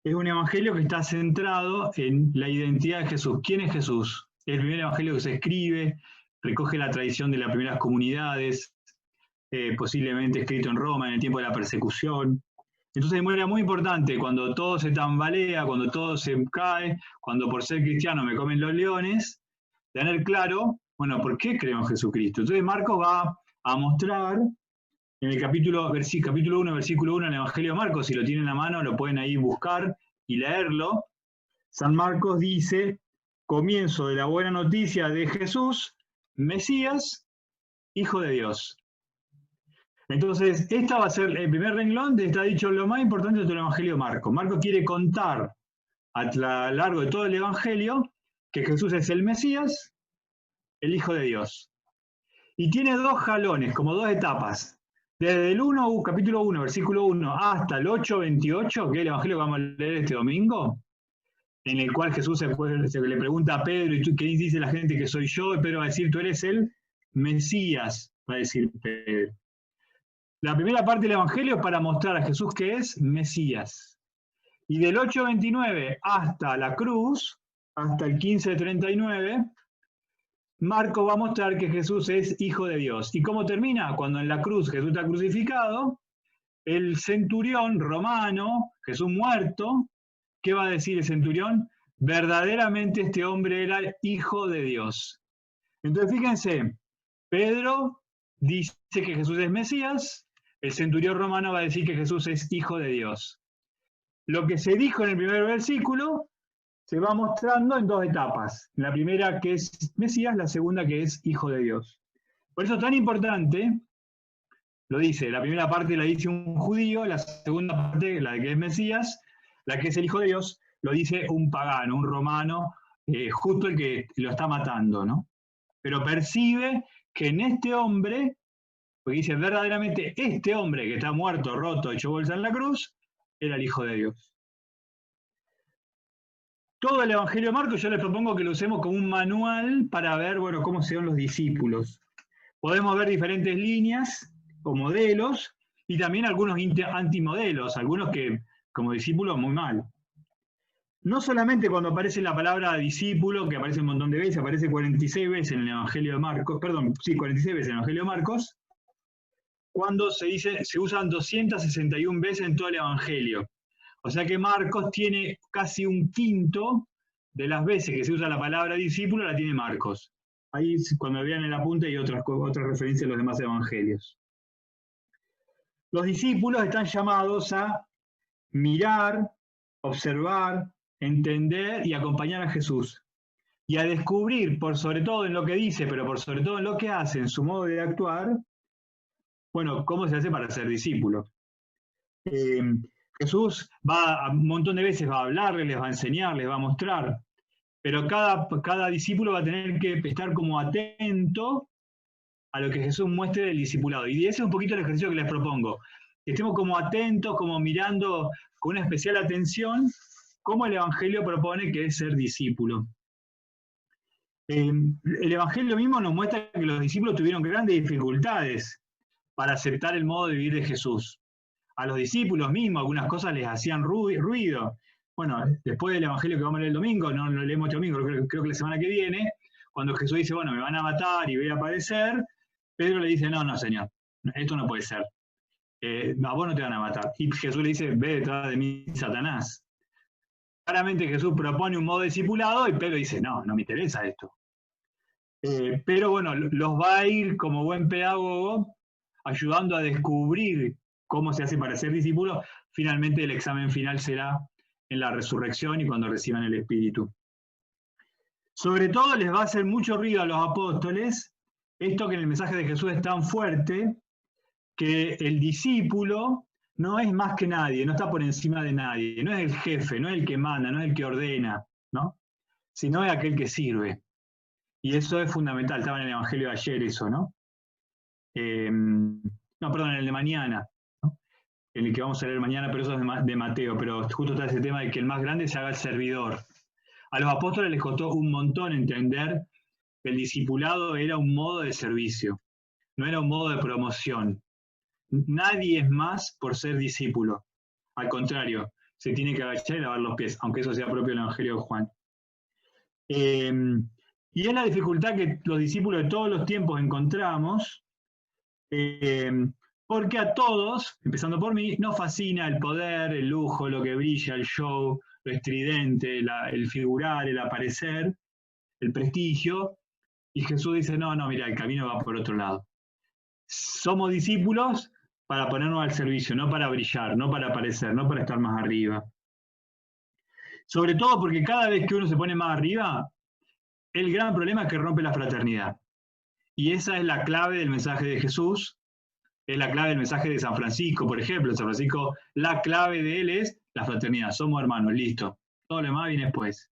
es un evangelio que está centrado en la identidad de Jesús. ¿Quién es Jesús? Es el primer evangelio que se escribe, recoge la tradición de las primeras comunidades, posiblemente escrito en Roma en el tiempo de la persecución. Entonces era muy importante, cuando todo se tambalea, cuando todo se cae, cuando por ser cristiano me comen los leones, tener claro, bueno, ¿por qué creo en Jesucristo? Entonces Marcos va a mostrar en el capítulo 1, versículo 1, en el Evangelio de Marcos, si lo tienen a mano, lo pueden ahí buscar y leerlo. San Marcos dice, comienzo de la buena noticia de Jesús, Mesías, Hijo de Dios. Entonces, esta va a ser el primer renglón de está dicho lo más importante de todo el Evangelio de Marcos. Marcos quiere contar a lo largo de todo el Evangelio que Jesús es el Mesías, el Hijo de Dios. Y tiene dos jalones, como dos etapas. Desde el capítulo 1, versículo 1, hasta el 8:28, que es el Evangelio que vamos a leer este domingo, en el cual Jesús se le pregunta a Pedro, ¿y tú qué dice la gente que soy yo? Y Pedro va a decir, tú eres el Mesías, va a decir Pedro. La primera parte del Evangelio es para mostrar a Jesús que es Mesías. Y del 8:29 hasta la cruz, hasta el 15:39, Marcos va a mostrar que Jesús es Hijo de Dios. ¿Y cómo termina? Cuando en la cruz Jesús está crucificado, el centurión romano, Jesús muerto, ¿qué va a decir el centurión? Verdaderamente este hombre era Hijo de Dios. Entonces fíjense, Pedro dice que Jesús es Mesías, el centurión romano va a decir que Jesús es Hijo de Dios. Lo que se dijo en el primer versículo se va mostrando en dos etapas. La primera que es Mesías, la segunda que es Hijo de Dios. Por eso es tan importante, lo dice, la primera parte la dice un judío, la segunda parte, la de que es Mesías, la que es el Hijo de Dios, lo dice un pagano, un romano, justo el que lo está matando, ¿no? Pero percibe que en este hombre, porque dice verdaderamente este hombre que está muerto, roto, hecho bolsa en la cruz, era el Hijo de Dios. Todo el Evangelio de Marcos yo les propongo que lo usemos como un manual para ver, bueno, cómo se ven los discípulos. Podemos ver diferentes líneas o modelos y también algunos antimodelos, algunos que como discípulos muy mal. No solamente cuando aparece la palabra discípulo, que aparece un montón de veces, aparece 46 veces en el Evangelio de Marcos, 46 veces en el Evangelio de Marcos, cuando se usan 261 veces en todo el Evangelio. O sea que Marcos tiene casi un quinto de las veces que se usa la palabra discípulo, la tiene Marcos. Ahí cuando vean el apunte hay otras referencias a los demás evangelios. Los discípulos están llamados a mirar, observar, entender y acompañar a Jesús. Y a descubrir, por sobre todo en lo que dice, pero por sobre todo en lo que hace, en su modo de actuar, bueno, cómo se hace para ser discípulo. Jesús va un montón de veces, va a hablarles, les va a enseñar, les va a mostrar, pero cada discípulo va a tener que estar como atento a lo que Jesús muestre del discipulado. Y ese es un poquito el ejercicio que les propongo. Que estemos como atentos, como mirando con una especial atención cómo el Evangelio propone que es ser discípulo. El Evangelio mismo nos muestra que los discípulos tuvieron grandes dificultades para aceptar el modo de vivir de Jesús. A los discípulos mismos algunas cosas les hacían ruido. Bueno, después del Evangelio que vamos a leer el domingo, no lo leemos el domingo, creo que la semana que viene, cuando Jesús dice, bueno, me van a matar y voy a padecer, Pedro le dice, no, Señor, esto no puede ser. A vos no te van a matar. Y Jesús le dice, ve detrás de mí, Satanás. Claramente Jesús propone un modo discipulado y Pedro dice, no me interesa esto. Pero bueno, los va a ir como buen pedagogo ayudando a descubrir cómo se hace para ser discípulo. Finalmente el examen final será en la resurrección y cuando reciban el Espíritu. Sobre todo les va a hacer mucho ruido a los apóstoles esto que en el mensaje de Jesús es tan fuerte, que el discípulo no es más que nadie, no está por encima de nadie, no es el jefe, no es el que manda, no es el que ordena, ¿no? Sino es aquel que sirve. Y eso es fundamental, estaba en el Evangelio de ayer eso, ¿no? En el de mañana, ¿no? En el que vamos a leer mañana, pero eso es de Mateo, pero justo está ese tema de que el más grande se haga el servidor. A los apóstoles les costó un montón entender que el discipulado era un modo de servicio, no era un modo de promoción. Nadie es más por ser discípulo. Al contrario, se tiene que agachar y lavar los pies, aunque eso sea propio del Evangelio de Juan. Y es la dificultad que los discípulos de todos los tiempos encontramos, porque a todos, empezando por mí, nos fascina el poder, el lujo, lo que brilla, el show, lo estridente, el figurar, el aparecer, el prestigio. Y Jesús dice, no, mira, el camino va por otro lado. Somos discípulos para ponernos al servicio, no para brillar, no para aparecer, no para estar más arriba. Sobre todo porque cada vez que uno se pone más arriba, el gran problema es que rompe la fraternidad. Y esa es la clave del mensaje de Jesús, es la clave del mensaje de San Francisco, por ejemplo. San Francisco, la clave de él es la fraternidad, somos hermanos, listo. Todo lo demás viene después.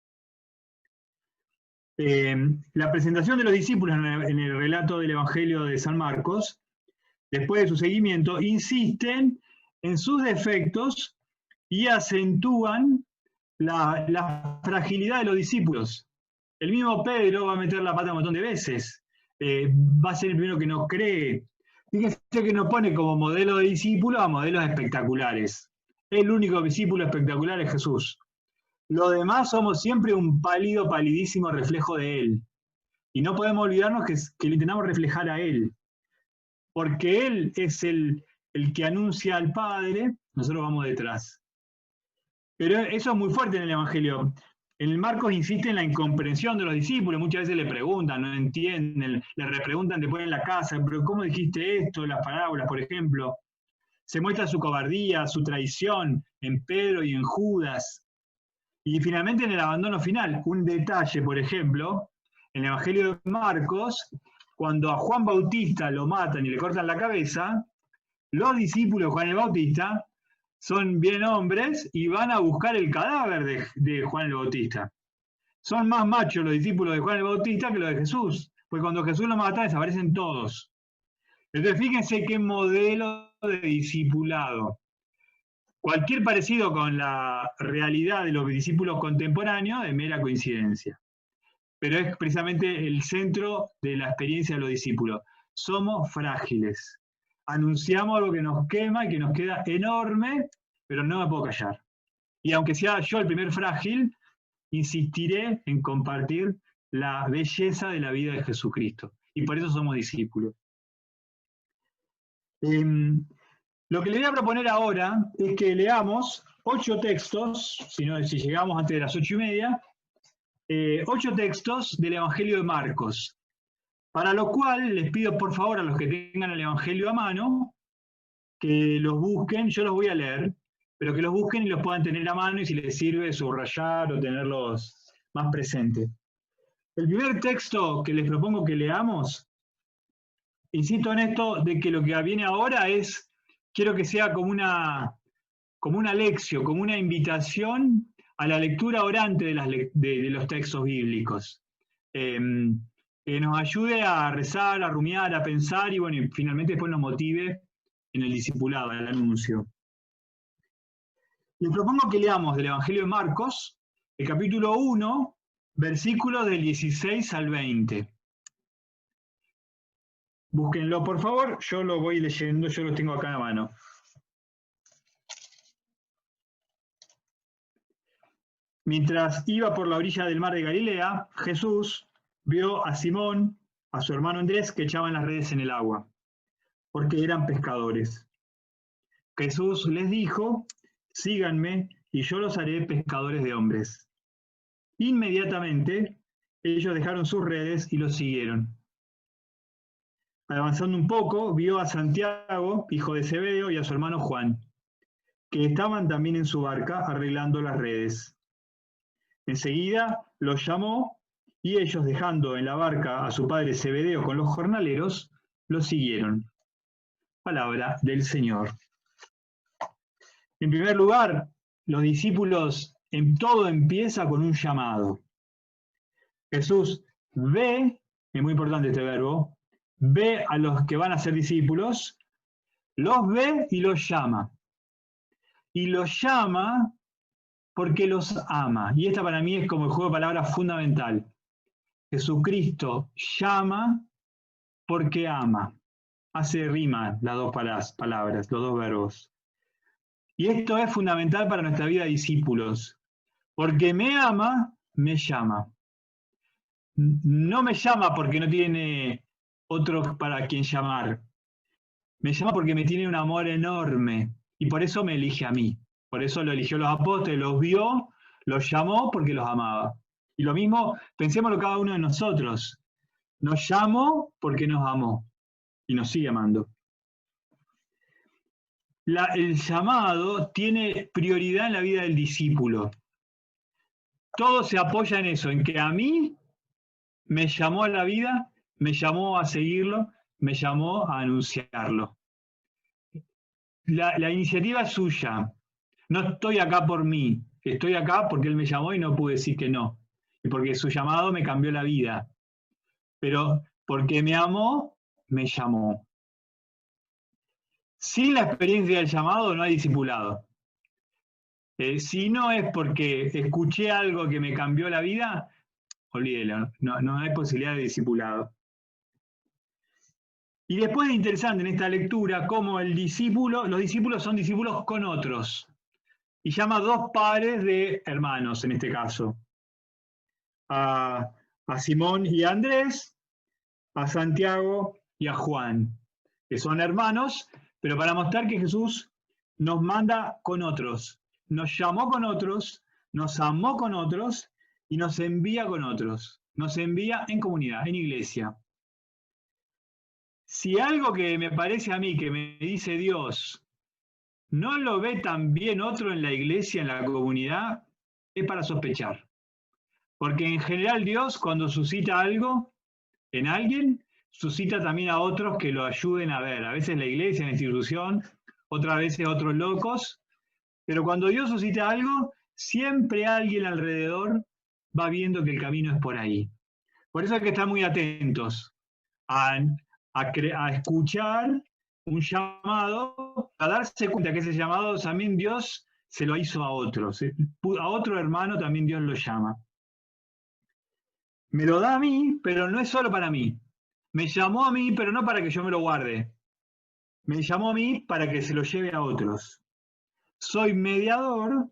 La presentación de los discípulos en el relato del Evangelio de San Marcos, después de su seguimiento, insisten en sus defectos y acentúan la fragilidad de los discípulos. El mismo Pedro va a meter la pata un montón de veces, va a ser el primero que no cree. Fíjense que nos pone como modelo de discípulo a modelos espectaculares. El único discípulo espectacular es Jesús. Los demás somos siempre un pálido, palidísimo reflejo de Él. Y no podemos olvidarnos que le intentamos reflejar a Él. Porque Él es el que anuncia al Padre, nosotros vamos detrás. Pero eso es muy fuerte en el Evangelio. En el Marcos insiste en la incomprensión de los discípulos, muchas veces le preguntan, no entienden, le repreguntan después en la casa, pero ¿cómo dijiste esto? Las parábolas, por ejemplo. Se muestra su cobardía, su traición en Pedro y en Judas. Y finalmente en el abandono final, un detalle, por ejemplo, en el Evangelio de Marcos, cuando a Juan Bautista lo matan y le cortan la cabeza, los discípulos de Juan el Bautista son bien hombres y van a buscar el cadáver de Juan el Bautista. Son más machos los discípulos de Juan el Bautista que los de Jesús, porque cuando Jesús lo mata desaparecen todos. Entonces fíjense qué modelo de discipulado. Cualquier parecido con la realidad de los discípulos contemporáneos es mera coincidencia. Pero es precisamente el centro de la experiencia de los discípulos. Somos frágiles. Anunciamos algo que nos quema y que nos queda enorme, pero no me puedo callar. Y aunque sea yo el primer frágil, insistiré en compartir la belleza de la vida de Jesucristo. Y por eso somos discípulos. Lo que le voy a proponer ahora es que leamos 8 textos, si llegamos antes de las 8:30, 8 textos del Evangelio de Marcos. Para lo cual les pido por favor a los que tengan el Evangelio a mano, que los busquen, yo los voy a leer, pero que los busquen y los puedan tener a mano y si les sirve subrayar o tenerlos más presentes. El primer texto que les propongo que leamos, insisto en esto de que lo que viene ahora quiero que sea como una lección, como una invitación a la lectura orante de los textos bíblicos. Que nos ayude a rezar, a rumiar, a pensar y bueno, y finalmente después nos motive en el discipulado, en el anuncio. Les propongo que leamos del Evangelio de Marcos, el capítulo 1, versículos del 16 al 20. Búsquenlo, por favor, yo lo voy leyendo, yo lo tengo acá a mano. Mientras iba por la orilla del mar de Galilea, Jesús vio a Simón, a su hermano Andrés, que echaban las redes en el agua, porque eran pescadores. Jesús les dijo, síganme y yo los haré pescadores de hombres. Inmediatamente ellos dejaron sus redes y los siguieron. Avanzando un poco, vio a Santiago, hijo de Zebedeo, y a su hermano Juan, que estaban también en su barca arreglando las redes. Enseguida los llamó y ellos, dejando en la barca a su padre Zebedeo con los jornaleros, los siguieron. Palabra del Señor. En primer lugar, los discípulos, todo empieza con un llamado. Jesús ve, es muy importante este verbo, ve a los que van a ser discípulos, los ve y los llama. Y los llama porque los ama. Y esta para mí es como el juego de palabras fundamental. Jesucristo llama porque ama. Hace rima las dos palabras, los dos verbos. Y esto es fundamental para nuestra vida de discípulos. Porque me ama, me llama. no me llama porque no tiene otro para quien llamar. Me llama porque me tiene un amor enorme y por eso me elige a mí. Por eso lo eligió los apóstoles, los vio, los llamó porque los amaba. Y lo mismo, pensémoslo cada uno de nosotros. Nos llamó porque nos amó y nos sigue amando. El llamado tiene prioridad en la vida del discípulo. Todo se apoya en eso, en que a mí me llamó a la vida, me llamó a seguirlo, me llamó a anunciarlo. La iniciativa es suya. No estoy acá por mí, estoy acá porque Él me llamó y no pude decir que no. Y porque su llamado me cambió la vida. Pero porque me amó, me llamó. Sin la experiencia del llamado no hay discipulado. Si no es porque escuché algo que me cambió la vida, olvídelo, no hay posibilidad de discipulado. Y después es interesante en esta lectura cómo los discípulos son discípulos con otros. Y llama a dos pares de hermanos en este caso. A Simón y a Andrés, a Santiago y a Juan, que son hermanos, pero para mostrar que Jesús nos manda con otros. Nos llamó con otros, nos amó con otros y nos envía con otros. Nos envía en comunidad, en iglesia. Si algo que me parece a mí, que me dice Dios, no lo ve también otro en la iglesia, en la comunidad, es para sospechar. Porque en general Dios, cuando suscita algo en alguien, suscita también a otros que lo ayuden a ver. A veces la iglesia, la institución, otras veces otros locos. Pero cuando Dios suscita algo, siempre alguien alrededor va viendo que el camino es por ahí. Por eso hay que estar muy atentos a escuchar un llamado, a darse cuenta que ese llamado también Dios se lo hizo a otros. A otro hermano también Dios lo llama. Me lo da a mí, pero no es solo para mí. Me llamó a mí, pero no para que yo me lo guarde. Me llamó a mí para que se lo lleve a otros. Soy mediador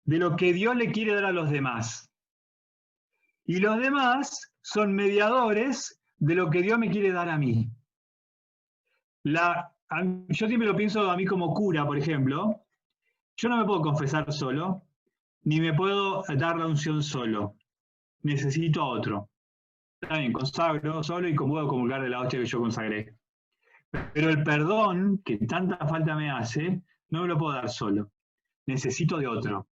de lo que Dios le quiere dar a los demás. Y los demás son mediadores de lo que Dios me quiere dar a mí. Yo siempre lo pienso a mí como cura, por ejemplo. Yo no me puedo confesar solo, ni me puedo dar la unción solo. Necesito a otro. También consagro solo y puedo comulgar de la hostia que yo consagré. Pero el perdón, que tanta falta me hace, no me lo puedo dar solo. Necesito de otro.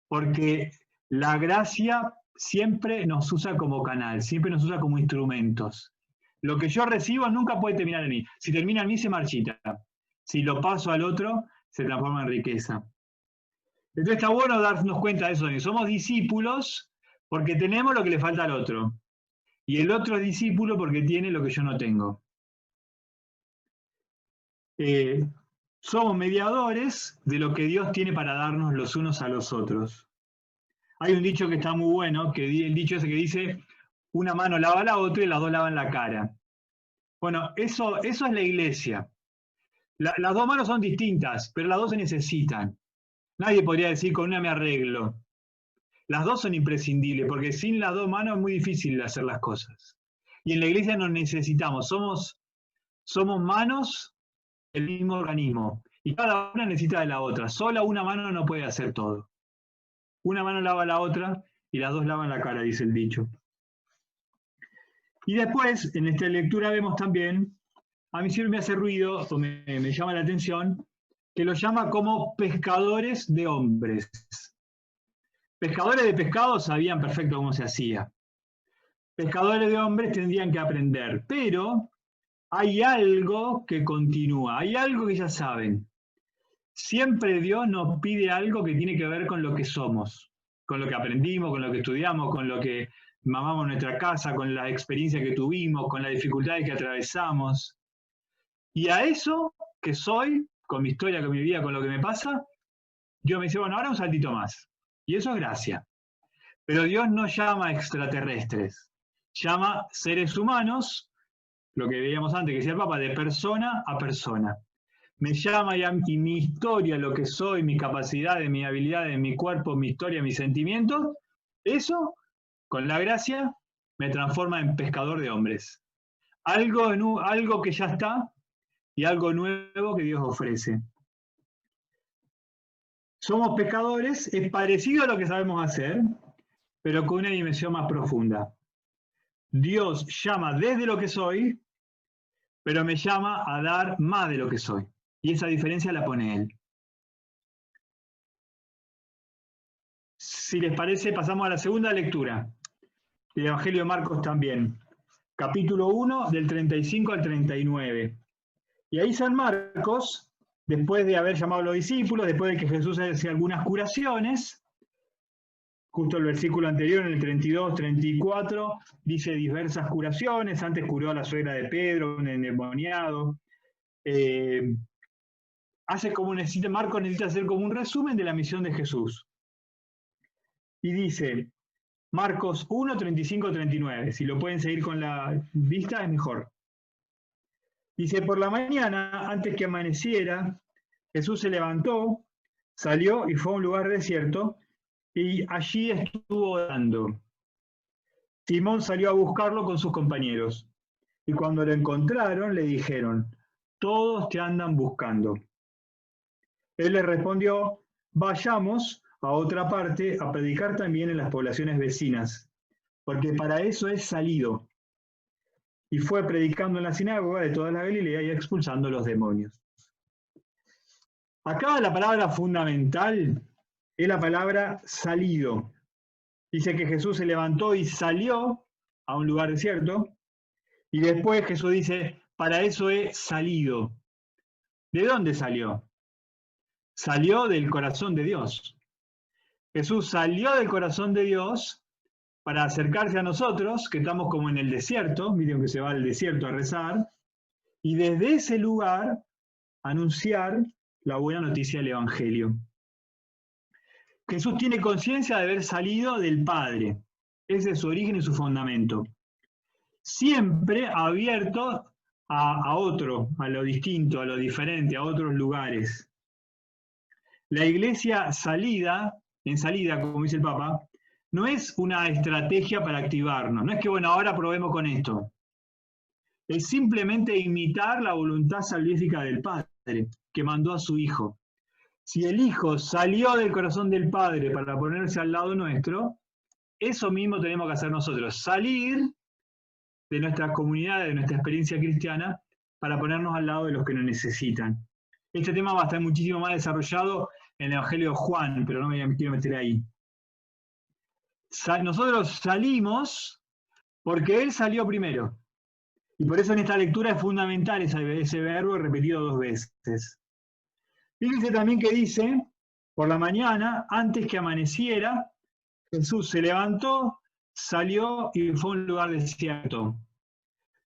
Porque la gracia siempre nos usa como canal, siempre nos usa como instrumentos. Lo que yo recibo nunca puede terminar en mí. Si termina en mí, se marchita. Si lo paso al otro, se transforma en riqueza. Entonces está bueno darnos cuenta de eso. Somos discípulos porque tenemos lo que le falta al otro. Y el otro es discípulo porque tiene lo que yo no tengo. Somos mediadores de lo que Dios tiene para darnos los unos a los otros. Hay un dicho que está muy bueno, el dicho ese que dice, una mano lava la otra y las dos lavan la cara. Bueno, eso es la iglesia. Las dos manos son distintas, pero las dos se necesitan. Nadie podría decir, con una me arreglo. Las dos son imprescindibles, porque sin las dos manos es muy difícil hacer las cosas. Y en la iglesia nos necesitamos, somos manos del mismo organismo, y cada una necesita de la otra. Sola una mano no puede hacer todo. Una mano lava la otra, y las dos lavan la cara, dice el dicho. Y después, en esta lectura vemos también, a mí siempre me hace ruido, o me llama la atención, que lo llama como pescadores de hombres. Pescadores de pescados sabían perfecto cómo se hacía. Pescadores de hombres tendrían que aprender, pero hay algo que continúa, hay algo que ya saben. Siempre Dios nos pide algo que tiene que ver con lo que somos, con lo que aprendimos, con lo que estudiamos, con lo que mamamos en nuestra casa, con la experiencia que tuvimos, con las dificultades que atravesamos. Y a eso que soy, con mi historia, con mi vida, con lo que me pasa, Dios me dice, bueno, ahora un saltito más. Y eso es gracia. Pero Dios no llama extraterrestres, llama seres humanos, lo que veíamos antes, que decía el Papa, de persona a persona. Me llama y mi historia, lo que soy, mi capacidad, mi habilidad, mi cuerpo, mi historia, mis sentimientos, eso, con la gracia, me transforma en pescador de hombres. Algo que ya está y algo nuevo que Dios ofrece. Somos pescadores, es parecido a lo que sabemos hacer, pero con una dimensión más profunda. Dios llama desde lo que soy, pero me llama a dar más de lo que soy. Y esa diferencia la pone Él. Si les parece, pasamos a la segunda lectura del Evangelio de Marcos también. Capítulo 1, del 35 al 39. Y ahí San Marcos, después de haber llamado a los discípulos, después de que Jesús hacía algunas curaciones, justo el versículo anterior, en el 32, 34, dice diversas curaciones. Antes curó a la suegra de Pedro, un endemoniado. Marcos necesita hacer como un resumen de la misión de Jesús. Y dice, Marcos 1, 35, 39. Si lo pueden seguir con la vista, es mejor. Dice, por la mañana, antes que amaneciera, Jesús se levantó, salió y fue a un lugar desierto, y allí estuvo orando. Simón salió a buscarlo con sus compañeros, y cuando lo encontraron, le dijeron, todos te andan buscando. Él les respondió, vayamos a otra parte a predicar también en las poblaciones vecinas, porque para eso es salido. Y fue predicando en la sinagoga de toda la Galilea y expulsando los demonios. Acá la palabra fundamental es la palabra salido. Dice que Jesús se levantó y salió a un lugar desierto, y después Jesús dice, para eso he salido. ¿De dónde salió? Salió del corazón de Dios. Jesús salió del corazón de Dios para acercarse a nosotros, que estamos como en el desierto, miren que se va al desierto a rezar, y desde ese lugar anunciar la buena noticia del Evangelio. Jesús tiene conciencia de haber salido del Padre. Ese es su origen y su fundamento. Siempre abierto a otro, a lo distinto, a lo diferente, a otros lugares. La iglesia en salida, como dice el Papa, no es una estrategia para activarnos. No es que, bueno, ahora probemos con esto. Es simplemente imitar la voluntad salvífica del Padre, que mandó a su Hijo. Si el Hijo salió del corazón del Padre para ponerse al lado nuestro, eso mismo tenemos que hacer nosotros. Salir de nuestra comunidad, de nuestra experiencia cristiana, para ponernos al lado de los que nos necesitan. Este tema va a estar muchísimo más desarrollado en el Evangelio de Juan, pero no me quiero meter ahí. Nosotros salimos porque Él salió primero. Y por eso en esta lectura es fundamental ese verbo repetido 2 veces. Fíjense también que dice, por la mañana, antes que amaneciera, Jesús se levantó, salió y fue a un lugar desierto.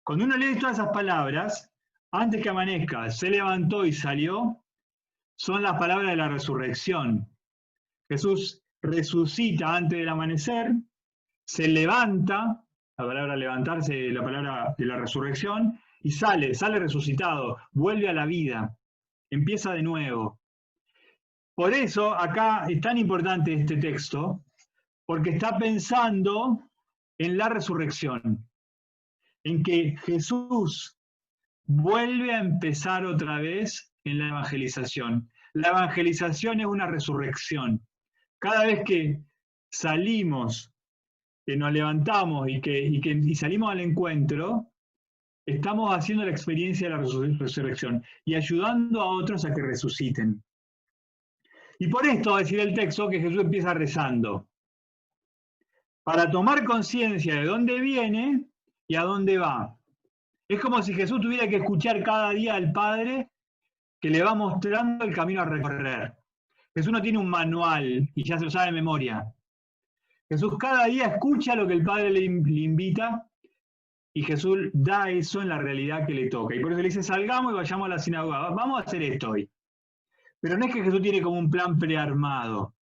Cuando uno lee todas esas palabras, antes que amanezca, se levantó y salió, son las palabras de la resurrección. Jesús resucita antes del amanecer, se levanta, la palabra levantarse, la palabra de la resurrección, y sale resucitado, vuelve a la vida, empieza de nuevo. Por eso acá es tan importante este texto, porque está pensando en la resurrección, en que Jesús vuelve a empezar otra vez en la evangelización. La evangelización es una resurrección. Cada vez que salimos, que nos levantamos y salimos al encuentro, estamos haciendo la experiencia de la resurrección y ayudando a otros a que resuciten. Y por esto va a decir el texto que Jesús empieza rezando, para tomar conciencia de dónde viene y a dónde va. Es como si Jesús tuviera que escuchar cada día al Padre que le va mostrando el camino a recorrer. Jesús no tiene un manual y ya se lo sabe de memoria. Jesús cada día escucha lo que el Padre le invita y Jesús da eso en la realidad que le toca. Y por eso le dice, salgamos y vayamos a la sinagoga. Vamos a hacer esto hoy. Pero no es que Jesús tiene como un plan prearmado,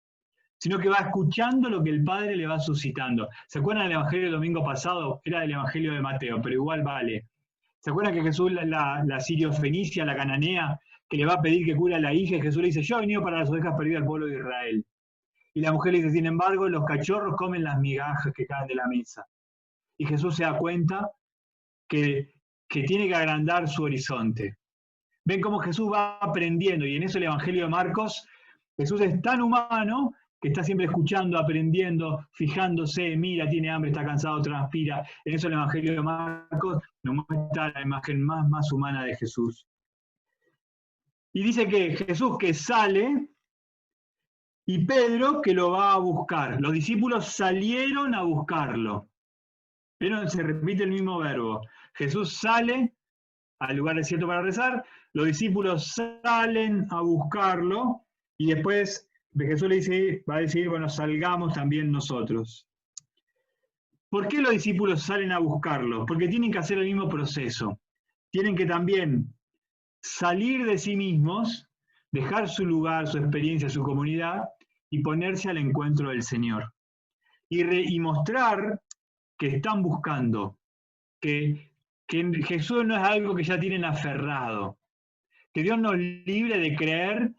sino que va escuchando lo que el Padre le va suscitando. ¿Se acuerdan del Evangelio del domingo pasado? Era del Evangelio de Mateo, pero igual vale. ¿Se acuerdan que Jesús, la sirio-fenicia, la cananea, que le va a pedir que cure a la hija, y Jesús le dice, yo he venido para las ovejas perdidas del pueblo de Israel? Y la mujer le dice, sin embargo, los cachorros comen las migajas que caen de la mesa. y Jesús se da cuenta que tiene que agrandar su horizonte. Ven cómo Jesús va aprendiendo, y en eso el Evangelio de Marcos, Jesús es tan humano que está siempre escuchando, aprendiendo, fijándose, mira, tiene hambre, está cansado, transpira. En eso el Evangelio de Marcos nos muestra la imagen más humana de Jesús. Y dice que Jesús que sale y Pedro que lo va a buscar. Los discípulos salieron a buscarlo. Pero se repite el mismo verbo. Jesús sale al lugar desierto para rezar, los discípulos salen a buscarlo y después Jesús va a decir, bueno, salgamos también nosotros. ¿Por qué los discípulos salen a buscarlo? Porque tienen que hacer el mismo proceso. Tienen que también salir de sí mismos, dejar su lugar, su experiencia, su comunidad y ponerse al encuentro del Señor. Y mostrar que están buscando, que Jesús no es algo que ya tienen aferrado, que Dios nos libre de creer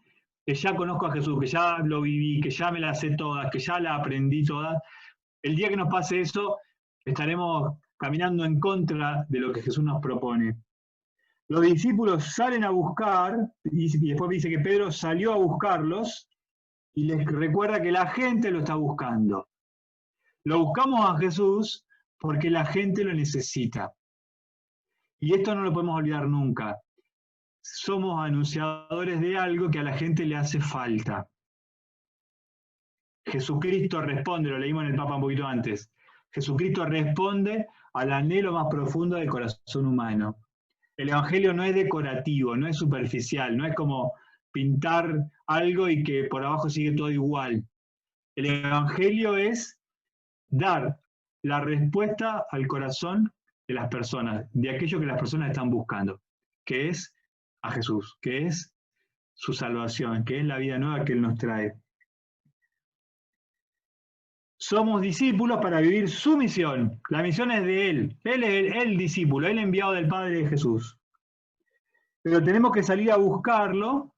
que ya conozco a Jesús, que ya lo viví, que ya me las sé todas, que ya la aprendí todas. El día que nos pase eso, estaremos caminando en contra de lo que Jesús nos propone. Los discípulos salen a buscar, y después dice que Pedro salió a buscarlos, y les recuerda que la gente lo está buscando. Lo buscamos a Jesús porque la gente lo necesita. Y esto no lo podemos olvidar nunca. Somos anunciadores de algo que a la gente le hace falta. Jesucristo responde, lo leímos en el Papa un poquito antes, Jesucristo responde al anhelo más profundo del corazón humano. El Evangelio no es decorativo, no es superficial, no es como pintar algo y que por abajo sigue todo igual. El Evangelio es dar la respuesta al corazón de las personas, de aquello que las personas están buscando, que es a Jesús, que es su salvación, que es la vida nueva que Él nos trae. Somos discípulos para vivir su misión. La misión es de Él. Él es el discípulo, el enviado del Padre de Jesús. Pero tenemos que salir a buscarlo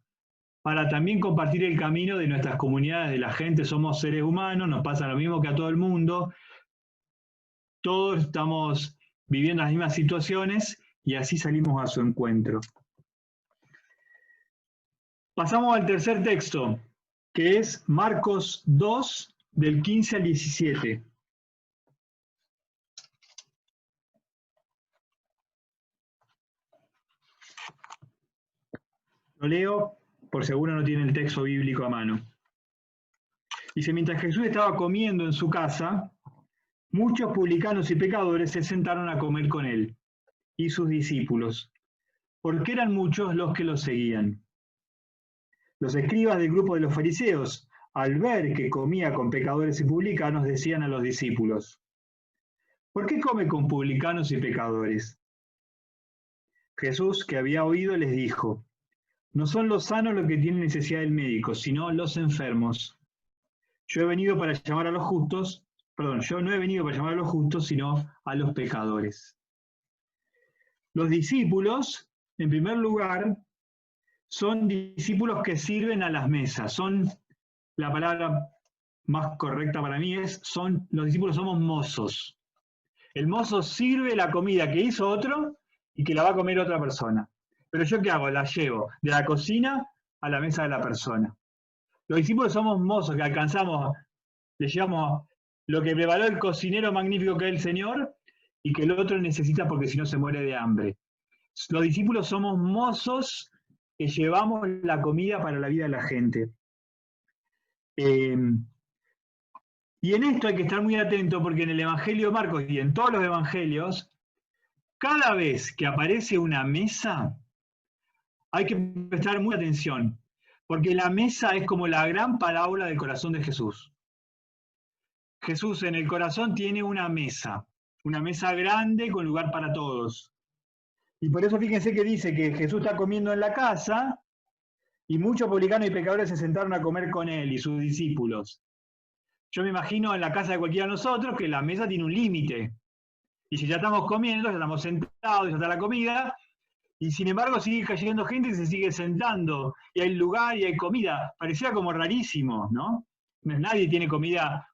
para también compartir el camino de nuestras comunidades, de la gente. Somos seres humanos, nos pasa lo mismo que a todo el mundo. Todos estamos viviendo las mismas situaciones y así salimos a su encuentro. Pasamos al tercer texto, que es Marcos 2, del 15 al 17. Lo leo por seguro no tiene el texto bíblico a mano. Dice, mientras Jesús estaba comiendo en su casa, muchos publicanos y pecadores se sentaron a comer con él y sus discípulos, porque eran muchos los que lo seguían. Los escribas del grupo de los fariseos, al ver que comía con pecadores y publicanos, decían a los discípulos, ¿por qué come con publicanos y pecadores? Jesús, que había oído, les dijo, no son los sanos los que tienen necesidad del médico, sino los enfermos. Yo no he venido para llamar a los justos, sino a los pecadores. Los discípulos, en primer lugar, son discípulos que sirven a las mesas. La palabra más correcta para mí los discípulos somos mozos. El mozo sirve la comida que hizo otro y que la va a comer otra persona. Pero ¿yo qué hago? La llevo de la cocina a la mesa de la persona. Los discípulos somos mozos que le llevamos lo que preparó el cocinero magnífico que es el Señor y que el otro necesita porque si no se muere de hambre. Los discípulos somos mozos que llevamos la comida para la vida de la gente. Y en esto hay que estar muy atento porque en el Evangelio de Marcos y en todos los evangelios, cada vez que aparece una mesa, hay que prestar mucha atención, porque la mesa es como la gran parábola del corazón de Jesús. Jesús en el corazón tiene una mesa grande con lugar para todos. Y por eso fíjense que dice que Jesús está comiendo en la casa y muchos publicanos y pecadores se sentaron a comer con él y sus discípulos. Yo me imagino en la casa de cualquiera de nosotros que la mesa tiene un límite. Y si ya estamos comiendo, ya estamos sentados, ya está la comida, y sin embargo sigue cayendo gente y se sigue sentando, y hay lugar y hay comida. Parecía como rarísimo, ¿no? Nadie tiene comida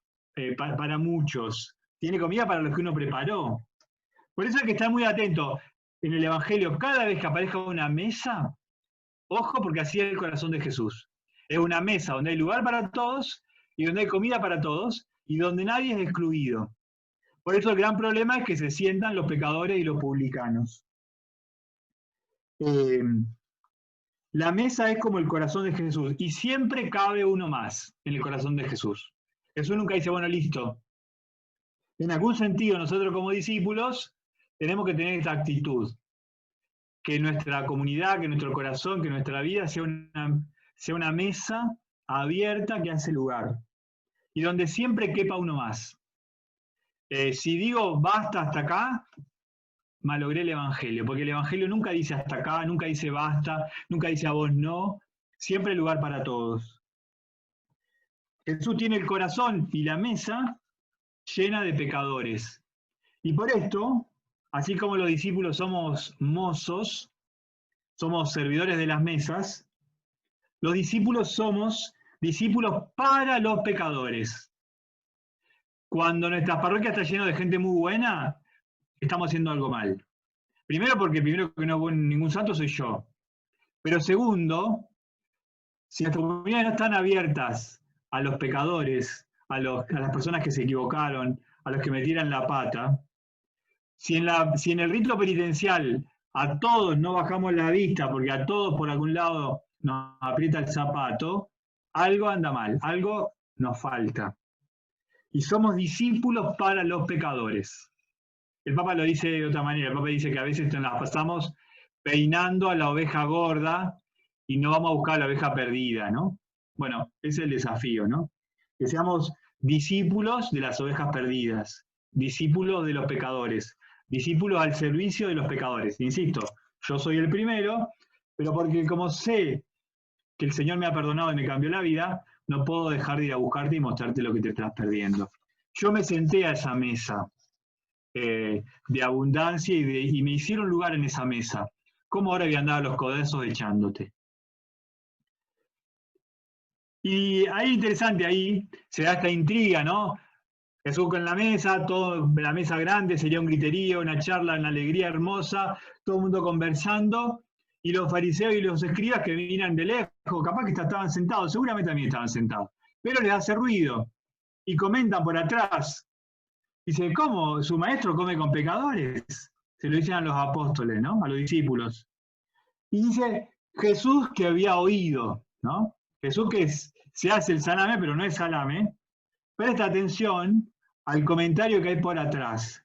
para muchos. tiene comida para los que uno preparó. Por eso hay que estar muy atento en el Evangelio. Cada vez que aparezca una mesa, ojo, porque así es el corazón de Jesús. Es una mesa donde hay lugar para todos y donde hay comida para todos y donde nadie es excluido. Por eso el gran problema es que se sientan los pecadores y los publicanos. La mesa es como el corazón de Jesús y siempre cabe uno más en el corazón de Jesús. Jesús nunca dice, bueno, listo. En algún sentido, nosotros como discípulos tenemos que tener esta actitud. Que nuestra comunidad, que nuestro corazón, que nuestra vida sea una mesa abierta que hace lugar. Y donde siempre quepa uno más. Si digo basta hasta acá, malogré el Evangelio, porque el Evangelio nunca dice hasta acá, nunca dice basta, nunca dice a vos no, siempre hay lugar para todos. Jesús tiene el corazón y la mesa llena de pecadores. Y por esto, así como los discípulos somos mozos, somos servidores de las mesas, los discípulos somos discípulos para los pecadores. Cuando nuestra parroquia está llena de gente muy buena, estamos haciendo algo mal. Primero porque primero que no es ningún santo soy yo. Pero segundo, si nuestras comunidades no están abiertas a los pecadores, a las personas que se equivocaron, a los que metieran la pata, si en el rito penitencial a todos no bajamos la vista porque a todos por algún lado nos aprieta el zapato, algo anda mal, algo nos falta. Y somos discípulos para los pecadores. El Papa lo dice de otra manera, el Papa dice que a veces nos las pasamos peinando a la oveja gorda y no vamos a buscar a la oveja perdida, ¿no? Bueno, ese es el desafío, ¿no? Que seamos discípulos de las ovejas perdidas, discípulos de los pecadores, discípulos al servicio de los pecadores. Insisto, yo soy el primero, pero porque como sé que el Señor me ha perdonado y me cambió la vida, no puedo dejar de ir a buscarte y mostrarte lo que te estás perdiendo. Yo me senté a esa mesa de abundancia y me hicieron lugar en esa mesa. ¿Cómo ahora voy a andar a los codazos echándote? Y ahí interesante, ahí se da esta intriga, ¿no? Jesús con la mesa, la mesa grande, sería un griterío, una charla, una alegría hermosa, todo el mundo conversando, y los fariseos y los escribas que miran de lejos, capaz que estaban sentados, seguramente también estaban sentados, pero les hace ruido, y comentan por atrás. Dice, ¿cómo? ¿Su maestro come con pecadores? Se lo dicen a los apóstoles, ¿no? A los discípulos. Y dice, Jesús que había oído, ¿no? Jesús que se hace el salame, pero no es salame. Presta atención al comentario que hay por atrás.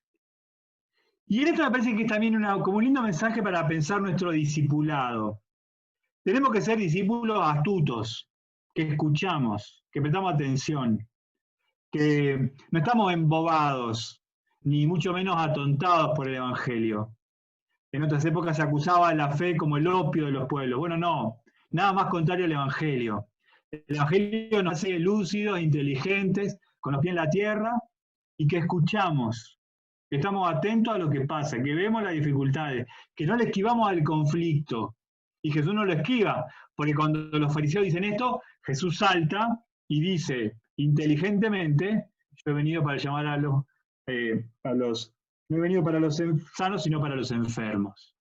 Y en esto me parece que es también como un lindo mensaje para pensar nuestro discipulado. Tenemos que ser discípulos astutos, que escuchamos, que prestamos atención, que no estamos embobados, ni mucho menos atontados por el Evangelio. En otras épocas se acusaba a la fe como el opio de los pueblos. Bueno, no, nada más contrario al Evangelio. El Evangelio nos hace lúcidos, inteligentes, con los pies en la tierra, y que escuchamos, que estamos atentos a lo que pasa, que vemos las dificultades, que no le esquivamos al conflicto. Y Jesús no lo esquiva, porque cuando los fariseos dicen esto, Jesús salta y dice inteligentemente, yo he venido para llamar no he venido para los sanos, sino para los enfermos.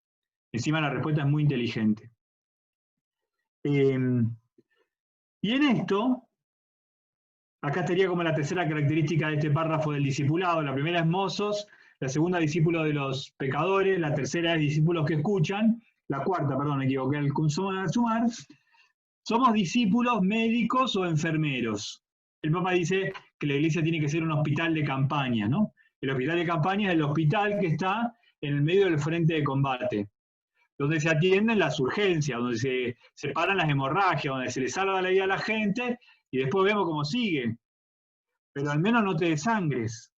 Encima la respuesta es muy inteligente. Y en esto, acá estaría como la tercera característica de este párrafo del discipulado. La primera es mozos, la segunda discípulos de los pecadores, la tercera es discípulos que escuchan, la cuarta, perdón, me equivoqué al sumar, somos discípulos médicos o enfermeros. El Papa dice que la iglesia tiene que ser un hospital de campaña, ¿no? El hospital de campaña es el hospital que está en el medio del frente de combate, donde se atienden las urgencias, donde se separan las hemorragias, donde se le salva la vida a la gente y después vemos cómo sigue. Pero al menos no te desangres.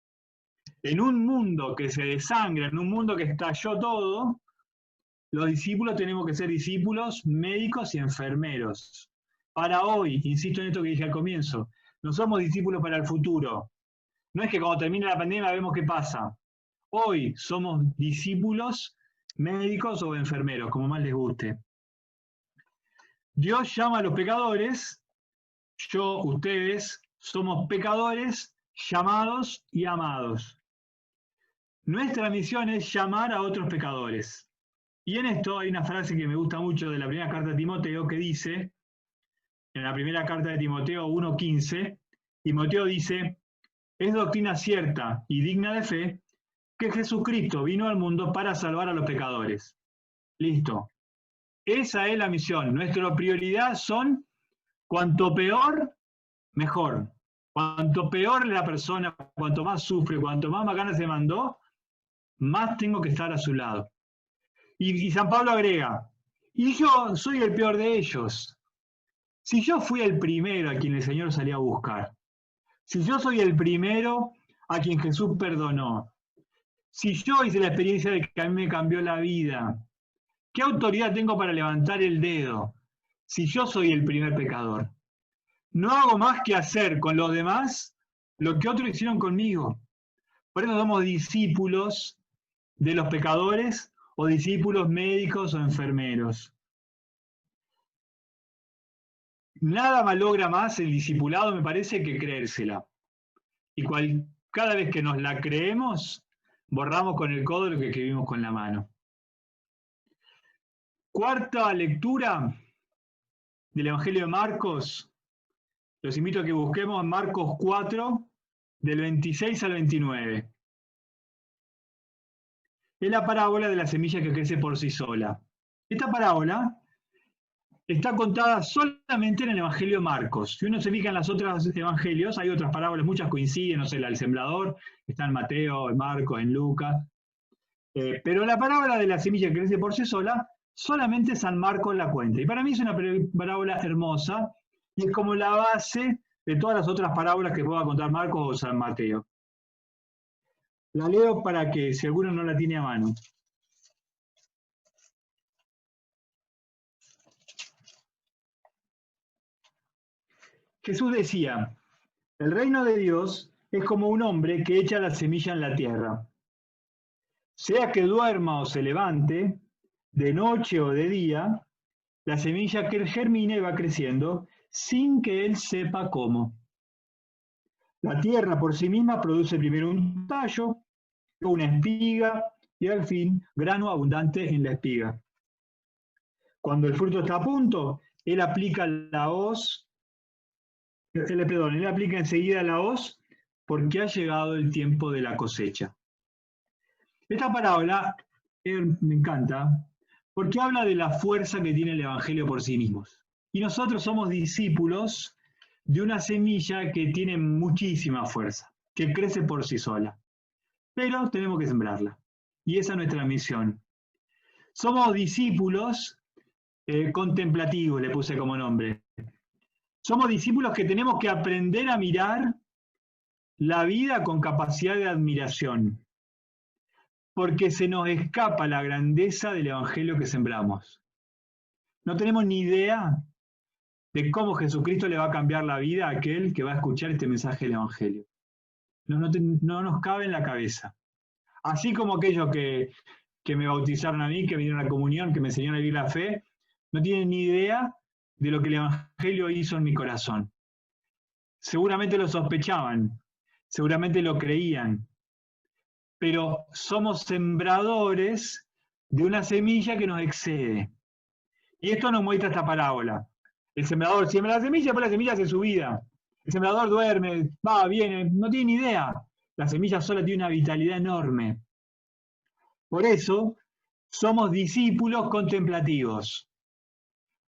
En un mundo que se desangra, en un mundo que estalló todo, los discípulos tenemos que ser discípulos médicos y enfermeros. Para hoy, insisto en esto que dije al comienzo, no somos discípulos para el futuro. No es que cuando termine la pandemia vemos qué pasa. Hoy somos discípulos médicos o enfermeros, como más les guste. Dios llama a los pecadores, ustedes, somos pecadores llamados y amados. Nuestra misión es llamar a otros pecadores. Y en esto hay una frase que me gusta mucho de la primera carta de Timoteo que dice, en la primera carta de Timoteo 1:15, Timoteo dice, es doctrina cierta y digna de fe que Jesucristo vino al mundo para salvar a los pecadores. Listo. Esa es la misión. Nuestra prioridad son, cuanto peor, mejor. Cuanto peor la persona, cuanto más sufre, cuanto más ganas se mandó, más tengo que estar a su lado. Y San Pablo agrega, y yo soy el peor de ellos. Si yo fui el primero a quien el Señor salió a buscar, si yo soy el primero a quien Jesús perdonó, si yo hice la experiencia de que a mí me cambió la vida, ¿qué autoridad tengo para levantar el dedo si yo soy el primer pecador? No hago más que hacer con los demás lo que otros hicieron conmigo. Por eso somos discípulos de los pecadores o discípulos médicos o enfermeros. Nada malogra más el discipulado, me parece, que creérsela. Y cada vez que nos la creemos, borramos con el codo lo que escribimos con la mano. Cuarta lectura del Evangelio de Marcos. Los invito a que busquemos Marcos 4, del 26 al 29. Es la parábola de la semilla que crece por sí sola. Esta parábola está contada solamente en el Evangelio de Marcos. Si uno se fija en los otros evangelios, hay otras parábolas, muchas coinciden, no sé, la del sembrador, está en Mateo, en Marcos, en Lucas. Pero la parábola de la semilla que crece por sí sola, solamente San Marcos la cuenta. Y para mí es una parábola hermosa, y es como la base de todas las otras parábolas que pueda contar Marcos o San Mateo. La leo para que, si alguno no la tiene a mano. Jesús decía, el reino de Dios es como un hombre que echa la semilla en la tierra. Sea que duerma o se levante, de noche o de día, la semilla que germina y va creciendo sin que él sepa cómo. La tierra por sí misma produce primero un tallo, una espiga y al fin grano abundante en la espiga. Cuando el fruto está a punto, él aplica la hoz. Él aplica enseguida la hoz porque ha llegado el tiempo de la cosecha. Esta parábola me encanta porque habla de la fuerza que tiene el Evangelio por sí mismos. Y nosotros somos discípulos de una semilla que tiene muchísima fuerza, que crece por sí sola. Pero tenemos que sembrarla. Y esa es nuestra misión. Somos discípulos contemplativos, le puse como nombre. Somos discípulos que tenemos que aprender a mirar la vida con capacidad de admiración, porque se nos escapa la grandeza del Evangelio que sembramos. No tenemos ni idea de cómo Jesucristo le va a cambiar la vida a aquel que va a escuchar este mensaje del Evangelio. No nos cabe en la cabeza. Así como aquellos que me bautizaron a mí, que vinieron a la comunión, que me enseñaron a vivir la fe, no tienen ni idea de lo que el Evangelio hizo en mi corazón. Seguramente lo sospechaban, seguramente lo creían, pero somos sembradores de una semilla que nos excede. Y esto nos muestra esta parábola. El sembrador siembra la semilla, después la semilla hace su vida. El sembrador duerme, va, viene, no tiene ni idea. La semilla sola tiene una vitalidad enorme. Por eso, somos discípulos contemplativos.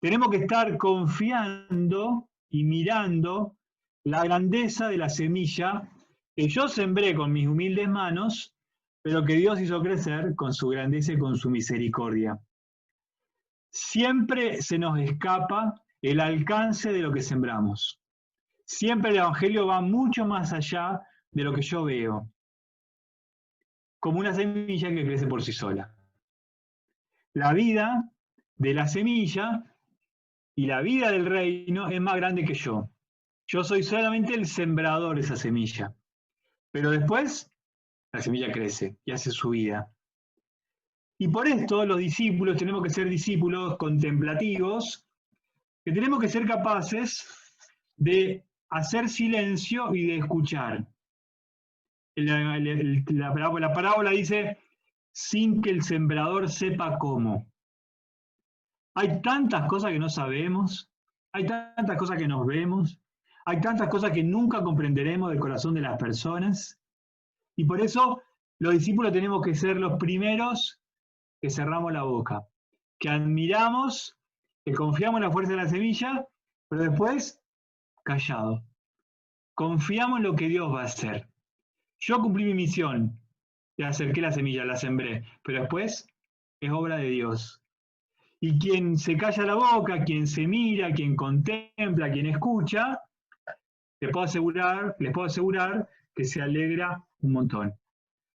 Tenemos que estar confiando y mirando la grandeza de la semilla que yo sembré con mis humildes manos, pero que Dios hizo crecer con su grandeza y con su misericordia. Siempre se nos escapa el alcance de lo que sembramos. Siempre el Evangelio va mucho más allá de lo que yo veo, como una semilla que crece por sí sola. La vida de la semilla y la vida del reino es más grande que yo. Yo soy solamente el sembrador de esa semilla. Pero después, la semilla crece y hace su vida. Y por esto los discípulos tenemos que ser discípulos contemplativos, que tenemos que ser capaces de hacer silencio y de escuchar. la parábola dice, sin que el sembrador sepa cómo. Hay tantas cosas que no sabemos, hay tantas cosas que nos vemos, hay tantas cosas que nunca comprenderemos del corazón de las personas, y por eso los discípulos tenemos que ser los primeros que cerramos la boca, que admiramos, que confiamos en la fuerza de la semilla, pero después callado. Confiamos en lo que Dios va a hacer. Yo cumplí mi misión, le acerqué la semilla, la sembré, pero después es obra de Dios. Y quien se calla la boca, quien se mira, quien contempla, quien escucha, les puedo asegurar que se alegra un montón,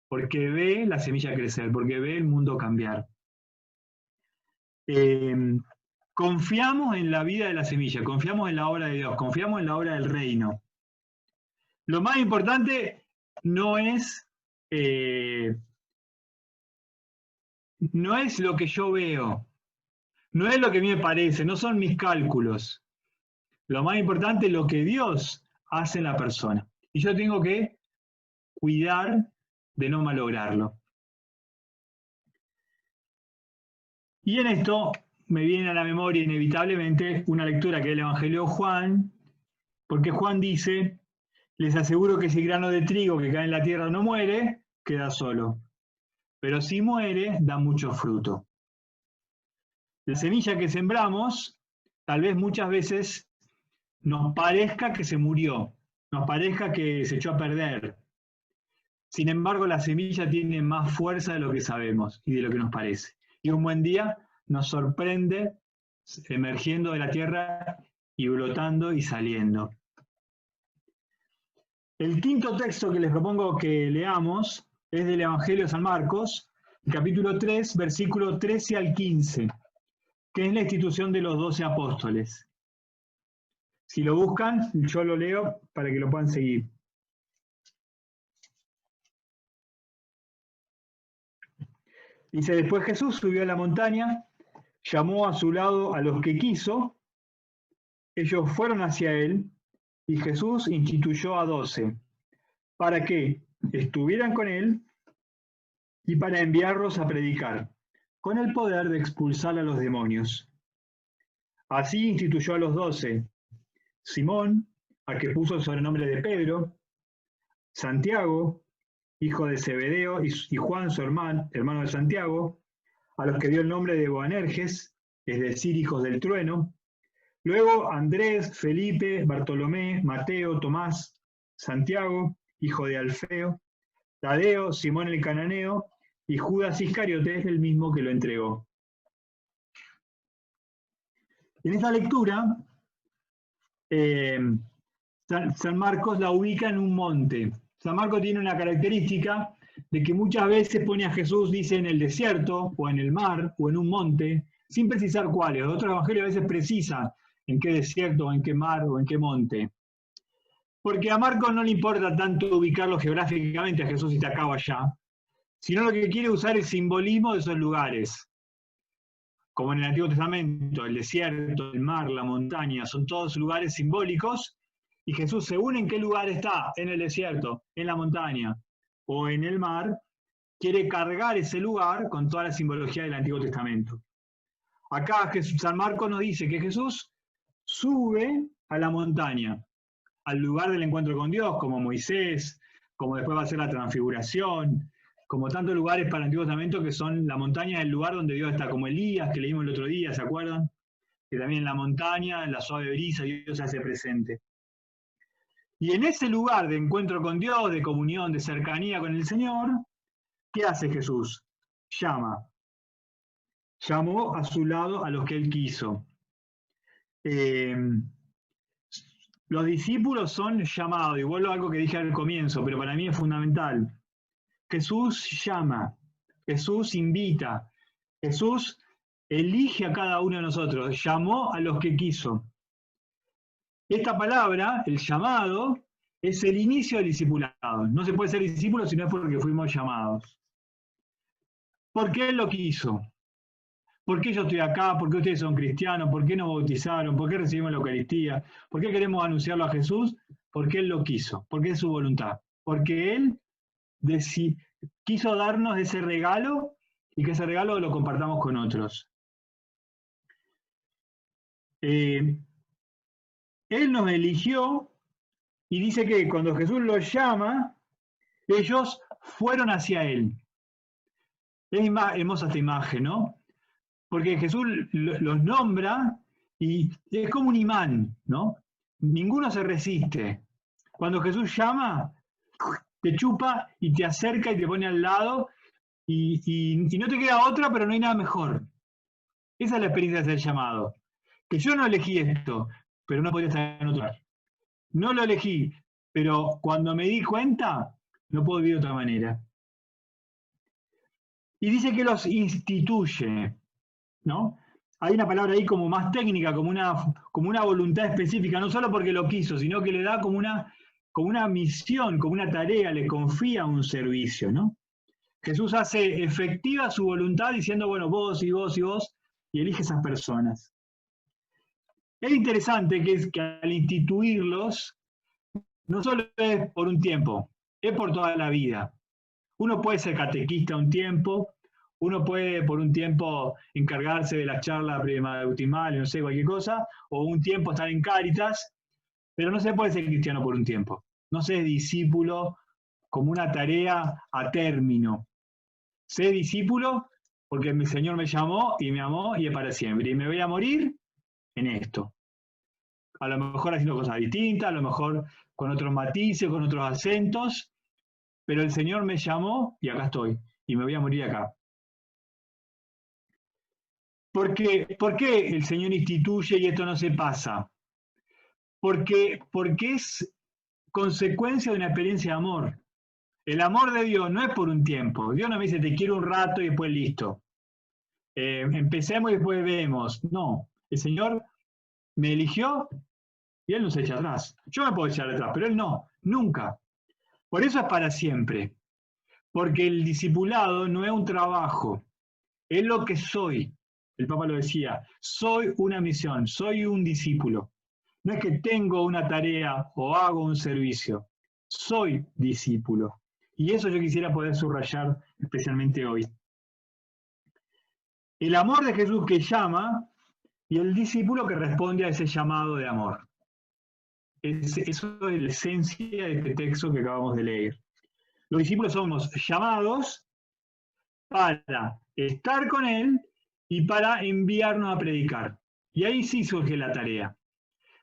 porque ve la semilla crecer, porque ve el mundo cambiar. Confiamos en la vida de la semilla, confiamos en la obra de Dios, confiamos en la obra del reino. Lo más importante no es lo que yo veo, no es lo que a mí me parece, no son mis cálculos. Lo más importante es lo que Dios hace en la persona. Y yo tengo que cuidar de no malograrlo. Y en esto me viene a la memoria inevitablemente una lectura que es el Evangelio de Juan, porque Juan dice, les aseguro que si el grano de trigo que cae en la tierra no muere, queda solo. Pero si muere, da mucho fruto. La semilla que sembramos, tal vez muchas veces nos parezca que se murió, nos parezca que se echó a perder. Sin embargo, la semilla tiene más fuerza de lo que sabemos y de lo que nos parece. Y un buen día nos sorprende emergiendo de la tierra y brotando y saliendo. El quinto texto que les propongo que leamos es del Evangelio de San Marcos, capítulo 3, versículo 13 al 15, que es la institución de los 12 apóstoles. Si lo buscan, yo lo leo para que lo puedan seguir. Dice, después Jesús subió a la montaña, llamó a su lado a los que quiso, ellos fueron hacia él, y Jesús instituyó a 12, para que estuvieran con él y para enviarlos a predicar, con el poder de expulsar a los demonios. Así instituyó a los 12, Simón, al que puso el sobrenombre de Pedro, Santiago, hijo de Zebedeo, y Juan, su hermano de Santiago, a los que dio el nombre de Boanerges, es decir, hijos del trueno. Luego Andrés, Felipe, Bartolomé, Mateo, Tomás, Santiago, hijo de Alfeo, Tadeo, Simón el cananeo, y Judas Iscariote, el mismo que lo entregó. En esta lectura, San Marcos la ubica en un monte. San Marcos tiene una característica de que muchas veces pone a Jesús, dice, en el desierto, o en el mar, o en un monte, sin precisar cuáles. Otros evangelios a veces precisan en qué desierto, o en qué mar, o en qué monte. Porque a Marcos no le importa tanto ubicarlo geográficamente a Jesús y está acá o allá, sino lo que quiere usar el simbolismo de esos lugares. Como en el Antiguo Testamento, el desierto, el mar, la montaña, son todos lugares simbólicos, y Jesús, según en qué lugar está, en el desierto, en la montaña o en el mar, quiere cargar ese lugar con toda la simbología del Antiguo Testamento. Acá San Marcos nos dice que Jesús sube a la montaña, al lugar del encuentro con Dios, como Moisés, como después va a ser la transfiguración, como tantos lugares para el Antiguo Testamento que son la montaña, el lugar donde Dios está, como Elías, que leímos el otro día, ¿se acuerdan? Que también en la montaña, en la suave brisa, Dios se hace presente. Y en ese lugar de encuentro con Dios, de comunión, de cercanía con el Señor, ¿qué hace Jesús? Llama. Llamó a su lado a los que él quiso. Los discípulos son llamados, y vuelvo a algo que dije al comienzo, pero para mí es fundamental. Jesús llama, Jesús invita, Jesús elige a cada uno de nosotros, llamó a los que quiso. Esta palabra, el llamado, es el inicio del discipulado. No se puede ser discípulo si no es porque fuimos llamados. ¿Por qué Él lo quiso? ¿Por qué yo estoy acá? ¿Por qué ustedes son cristianos? ¿Por qué nos bautizaron? ¿Por qué recibimos la Eucaristía? ¿Por qué queremos anunciarlo a Jesús? Porque Él lo quiso, porque es su voluntad. Porque Él quiso darnos ese regalo y que ese regalo lo compartamos con otros. Él nos eligió y dice que cuando Jesús los llama, ellos fueron hacia Él. Es hermosa esta imagen, ¿no? Porque Jesús los nombra y es como un imán, ¿no? Ninguno se resiste. Cuando Jesús llama, te chupa y te acerca y te pone al lado y no te queda otra, pero no hay nada mejor. Esa es la experiencia de ser llamado. Que yo no elegí esto, pero no podía estar en otro lugar. No lo elegí, pero cuando me di cuenta, no puedo vivir de otra manera. Y dice que los instituye, ¿no? Hay una palabra ahí como más técnica, como una voluntad específica, no solo porque lo quiso, sino que le da como una misión, como una tarea, le confía un servicio, ¿no? Jesús hace efectiva su voluntad diciendo, bueno, vos y vos y vos, y elige esas personas. Es interesante que al instituirlos, no solo es por un tiempo, es por toda la vida. Uno puede ser catequista un tiempo, uno puede por un tiempo encargarse de la charla bautismal, no sé, cualquier cosa, o un tiempo estar en Cáritas, pero no se puede ser cristiano por un tiempo. No se es discípulo como una tarea a término. Sé discípulo porque mi Señor me llamó y me amó y es para siempre. Y me voy a morir en esto. A lo mejor haciendo cosas distintas, a lo mejor con otros matices, con otros acentos, pero el Señor me llamó y acá estoy. Y me voy a morir acá. ¿Por qué el Señor instituye y esto no se pasa? Porque es consecuencia de una experiencia de amor. El amor de Dios no es por un tiempo. Dios no me dice, te quiero un rato y después listo. Empecemos y después vemos. No, el Señor me eligió y Él no se echa atrás. Yo me puedo echar atrás, pero Él no, nunca. Por eso es para siempre. Porque el discipulado no es un trabajo, es lo que soy. El Papa lo decía, soy una misión, soy un discípulo. No es que tengo una tarea o hago un servicio, soy discípulo. Y eso yo quisiera poder subrayar especialmente hoy. El amor de Jesús que llama y el discípulo que responde a ese llamado de amor. Eso es la esencia de este texto que acabamos de leer. Los discípulos somos llamados para estar con Él y para enviarnos a predicar. Y ahí sí surge la tarea.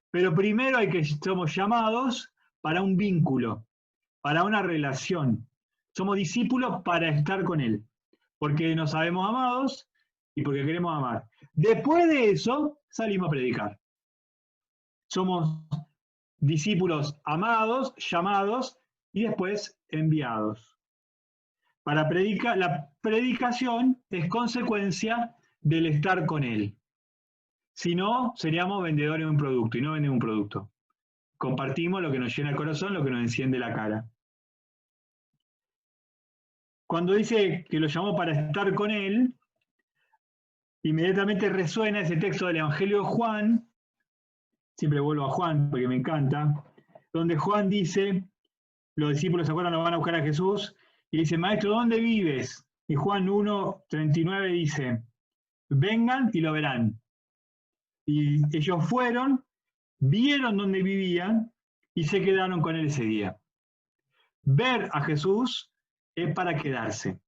Pero primero somos llamados para un vínculo, para una relación. Somos discípulos para estar con Él, porque nos sabemos amados y porque queremos amar. Después de eso, salimos a predicar. Somos discípulos amados, llamados y después enviados. La predicación es consecuencia del estar con Él. Si no, seríamos vendedores de un producto y no vendemos un producto. Compartimos lo que nos llena el corazón, lo que nos enciende la cara. Cuando dice que lo llamó para estar con Él, inmediatamente resuena ese texto del Evangelio de Juan, siempre vuelvo a Juan porque me encanta, donde Juan dice, los discípulos se acuerdan, lo van a buscar a Jesús, y dice, Maestro, ¿dónde vives? Y Juan 1:39 dice, vengan y lo verán. Y ellos fueron, vieron dónde vivían y se quedaron con él ese día. Ver a Jesús es para quedarse.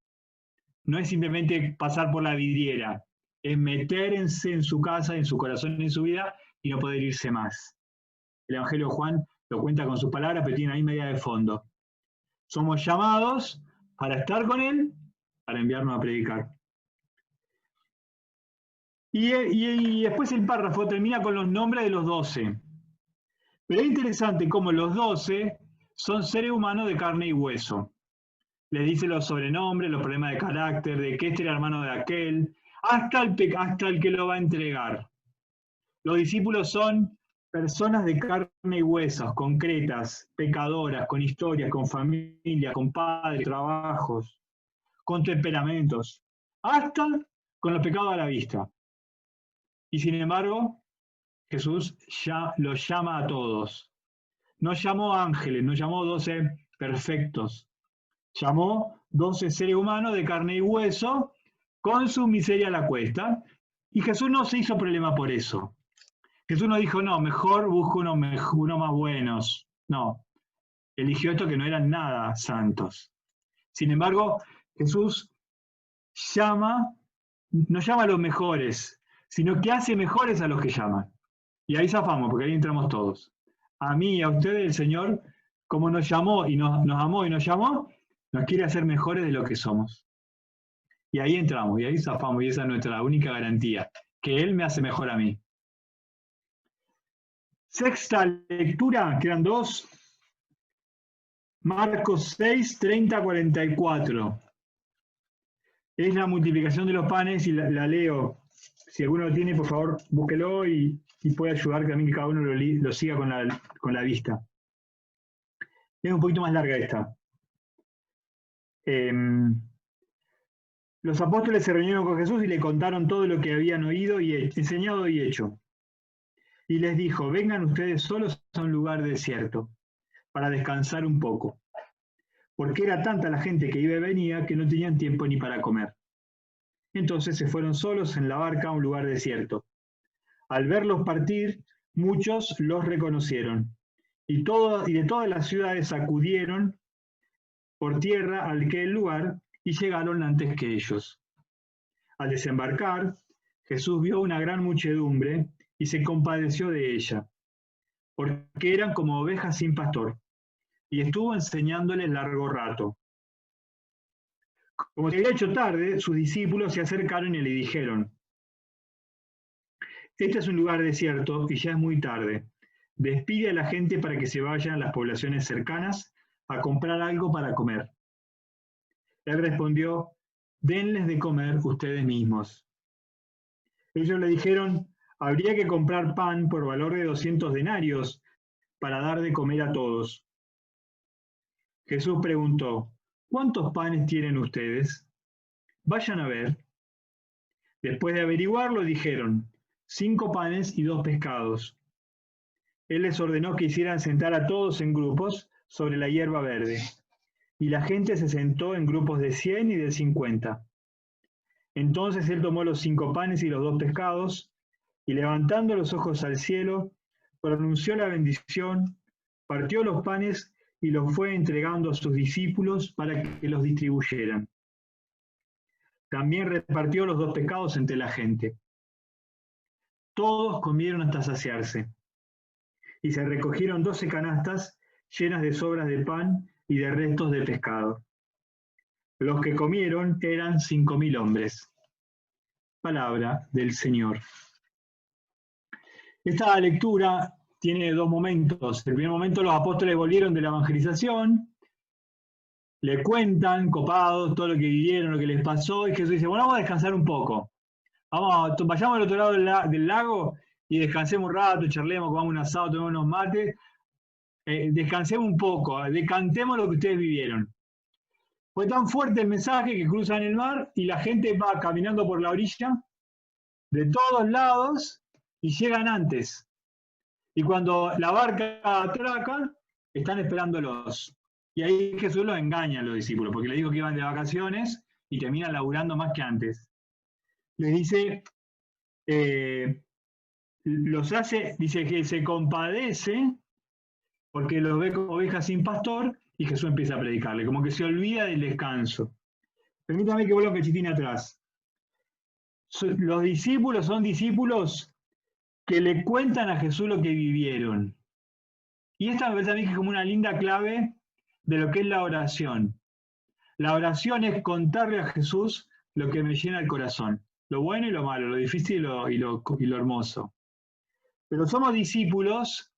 No es simplemente pasar por la vidriera, es meterse en su casa, en su corazón, en su vida y no poder irse más. El Evangelio de Juan lo cuenta con sus palabras, pero tiene la misma idea de fondo. Somos llamados para estar con Él, para enviarnos a predicar. Y después el párrafo termina con los nombres de los 12. Pero es interesante cómo los 12 son seres humanos de carne y hueso. Les dice los sobrenombres, los problemas de carácter, de que este era hermano de aquel, hasta el que lo va a entregar. Los discípulos son personas de carne y huesos, concretas, pecadoras, con historias, con familia, con padres, trabajos, con temperamentos, hasta con los pecados a la vista. Y sin embargo, Jesús ya los llama a todos. No llamó ángeles, no llamó 12 perfectos. Llamó 12 seres humanos de carne y hueso, con su miseria a la cuesta, y Jesús no se hizo problema por eso. Jesús no dijo, no, mejor busco uno más buenos. No, eligió estos que no eran nada santos. Sin embargo, Jesús no llama a los mejores, sino que hace mejores a los que llaman. Y ahí zafamos, porque ahí entramos todos. A mí y a ustedes el Señor, como nos llamó y nos amó y nos llamó, nos quiere hacer mejores de lo que somos. Y ahí entramos, y ahí zafamos, y esa es nuestra única garantía, que Él me hace mejor a mí. Sexta lectura, quedan dos. Marcos 6, 30, 44. Es la multiplicación de los panes y la leo. Si alguno lo tiene, por favor, búsquelo y puede ayudar también que cada uno lo siga con la vista. Es un poquito más larga esta. Los apóstoles se reunieron con Jesús y le contaron todo lo que habían oído y enseñado y hecho. Y les dijo, vengan ustedes solos a un lugar desierto para descansar un poco. Porque era tanta la gente que iba y venía que no tenían tiempo ni para comer. Entonces se fueron solos en la barca a un lugar desierto. Al verlos partir, muchos los reconocieron, y de todas las ciudades acudieron por tierra al aquel lugar y llegaron antes que ellos. Al desembarcar, Jesús vio una gran muchedumbre y se compadeció de ella, porque eran como ovejas sin pastor, y estuvo enseñándoles largo rato. Como se había hecho tarde, sus discípulos se acercaron y le dijeron, este es un lugar desierto y ya es muy tarde. Despide a la gente para que se vayan a las poblaciones cercanas a comprar algo para comer. Él respondió, denles de comer ustedes mismos. Ellos le dijeron, habría que comprar pan por valor de 200 denarios para dar de comer a todos. Jesús preguntó, ¿cuántos panes tienen ustedes? Vayan a ver. Después de averiguarlo, dijeron, 5 panes y 2 pescados. Él les ordenó que hicieran sentar a todos en grupos sobre la hierba verde, y la gente se sentó en grupos de 100 y de 50. Entonces él tomó los 5 panes y los 2 pescados, y levantando los ojos al cielo, pronunció la bendición, partió los panes y los fue entregando a sus discípulos para que los distribuyeran. También repartió los 2 pescados entre la gente. Todos comieron hasta saciarse, y se recogieron 12 canastas llenas de sobras de pan y de restos de pescado. Los que comieron eran 5.000 hombres. Palabra del Señor. Esta lectura tiene 2 momentos. El primer momento, los apóstoles volvieron de la evangelización, le cuentan, copados, todo lo que vivieron, lo que les pasó, y Jesús dice, bueno, vamos a descansar un poco. Vayamos al otro lado del lago y descansemos un rato, charlemos, comamos un asado, tomemos unos mates, descansemos un poco, decantemos lo que ustedes vivieron. Fue tan fuerte el mensaje que cruzan el mar y la gente va caminando por la orilla de todos lados y llegan antes. Y cuando la barca atraca, están esperándolos. Y ahí Jesús los engaña a los discípulos, porque les dijo que iban de vacaciones y terminan laburando más que antes. Les dice, dice que se compadece porque los ve como ovejas sin pastor y Jesús empieza a predicarle, como que se olvida del descanso. Permítame que vuelva un cachitín atrás. Los discípulos son discípulos que le cuentan a Jesús lo que vivieron. Y esta me parece a mí que es como una linda clave de lo que es la oración. La oración es contarle a Jesús lo que me llena el corazón, lo bueno y lo malo, lo difícil y lo hermoso. Pero somos discípulos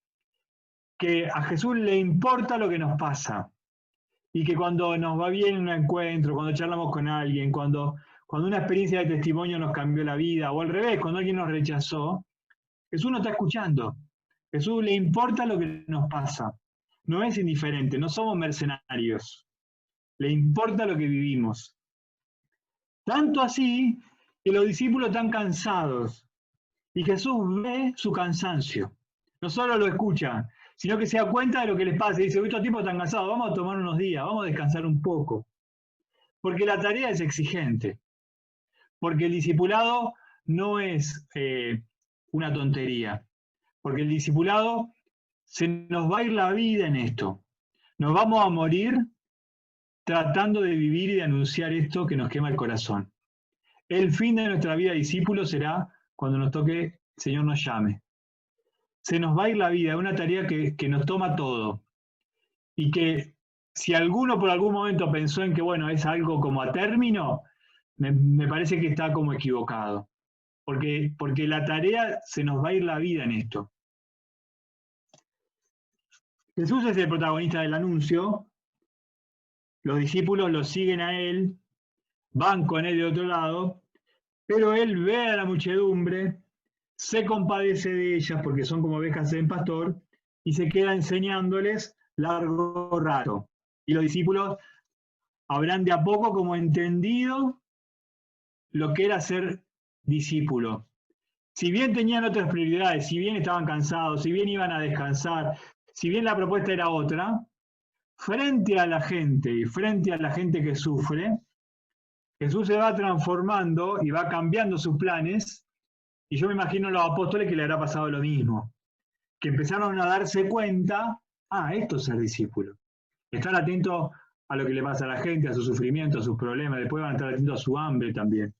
que a Jesús le importa lo que nos pasa. Y que cuando nos va bien en un encuentro, cuando charlamos con alguien, cuando una experiencia de testimonio nos cambió la vida, o al revés, cuando alguien nos rechazó, Jesús nos está escuchando. Jesús le importa lo que nos pasa. No es indiferente, no somos mercenarios. Le importa lo que vivimos. Tanto así que los discípulos están cansados. Y Jesús ve su cansancio. No solo lo escucha, sino que se da cuenta de lo que les pasa. Y dice, estos tipos están cansados, vamos a tomar unos días, vamos a descansar un poco. Porque la tarea es exigente. Porque el discipulado no es una tontería. Porque el discipulado se nos va a ir la vida en esto. Nos vamos a morir tratando de vivir y de anunciar esto que nos quema el corazón. El fin de nuestra vida de discípulo será cuando nos toque, el Señor nos llame. Se nos va a ir la vida, es una tarea que nos toma todo. Y que si alguno por algún momento pensó en que, bueno, es algo como a término, me parece que está como equivocado. Porque la tarea, se nos va a ir la vida en esto. Jesús es el protagonista del anuncio, los discípulos lo siguen a él, van con él de otro lado, pero él ve a la muchedumbre, se compadece de ellas porque son como ovejas sin pastor, y se queda enseñándoles largo rato. Y los discípulos habrán de a poco como entendido lo que era ser discípulo. Si bien tenían otras prioridades, si bien estaban cansados, si bien iban a descansar, si bien la propuesta era otra, frente a la gente y frente a la gente que sufre, Jesús se va transformando y va cambiando sus planes, y yo me imagino a los apóstoles que le habrá pasado lo mismo, que empezaron a darse cuenta, esto es ser discípulo. Estar atento a lo que le pasa a la gente, a su sufrimiento, a sus problemas, después van a estar atentos a su hambre también.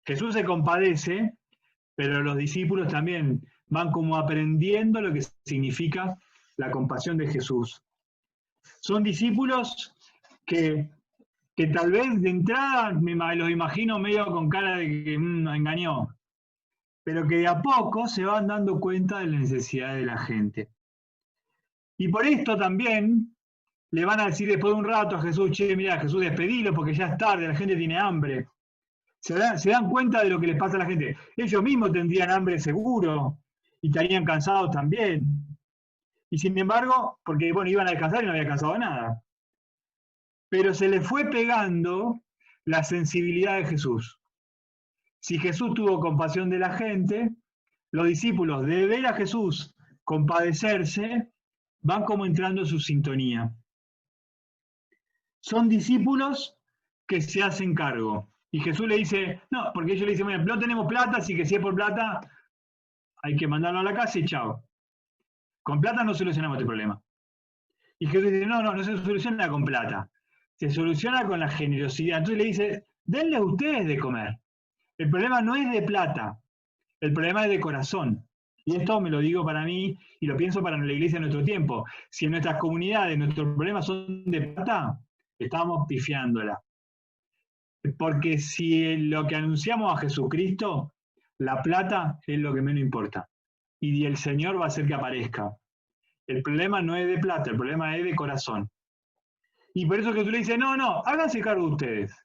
Jesús se compadece, pero los discípulos también van como aprendiendo lo que significa la compasión de Jesús. Son discípulos que tal vez de entrada los imagino medio con cara de que engañó, pero que de a poco se van dando cuenta de la necesidad de la gente. Y por esto también le van a decir después de un rato a Jesús, che, mira, Jesús, despedilo porque ya es tarde, la gente tiene hambre. Se dan cuenta de lo que les pasa a la gente. Ellos mismos tendrían hambre seguro y estarían cansados también. Y sin embargo, porque bueno, iban a descansar y no había cansado nada. Pero se les fue pegando la sensibilidad de Jesús. Si Jesús tuvo compasión de la gente, los discípulos, de ver a Jesús compadecerse, van como entrando en su sintonía. Son discípulos que se hacen cargo. Y Jesús le dice, no, porque ellos le dicen, bueno, no tenemos plata, así que si es por plata, hay que mandarlo a la casa y chao. Con plata no solucionamos este problema. Y Jesús dice, no se soluciona con plata. Se soluciona con la generosidad. Entonces le dice, denle a ustedes de comer. El problema no es de plata, el problema es de corazón. Y esto me lo digo para mí y lo pienso para la iglesia en nuestro tiempo. Si en nuestras comunidades nuestros problemas son de plata, estamos pifiándola. Porque si lo que anunciamos a Jesucristo, la plata es lo que menos importa. Y el Señor va a hacer que aparezca. El problema no es de plata, el problema es de corazón. Y por eso Jesús le dice, no, háganse cargo ustedes.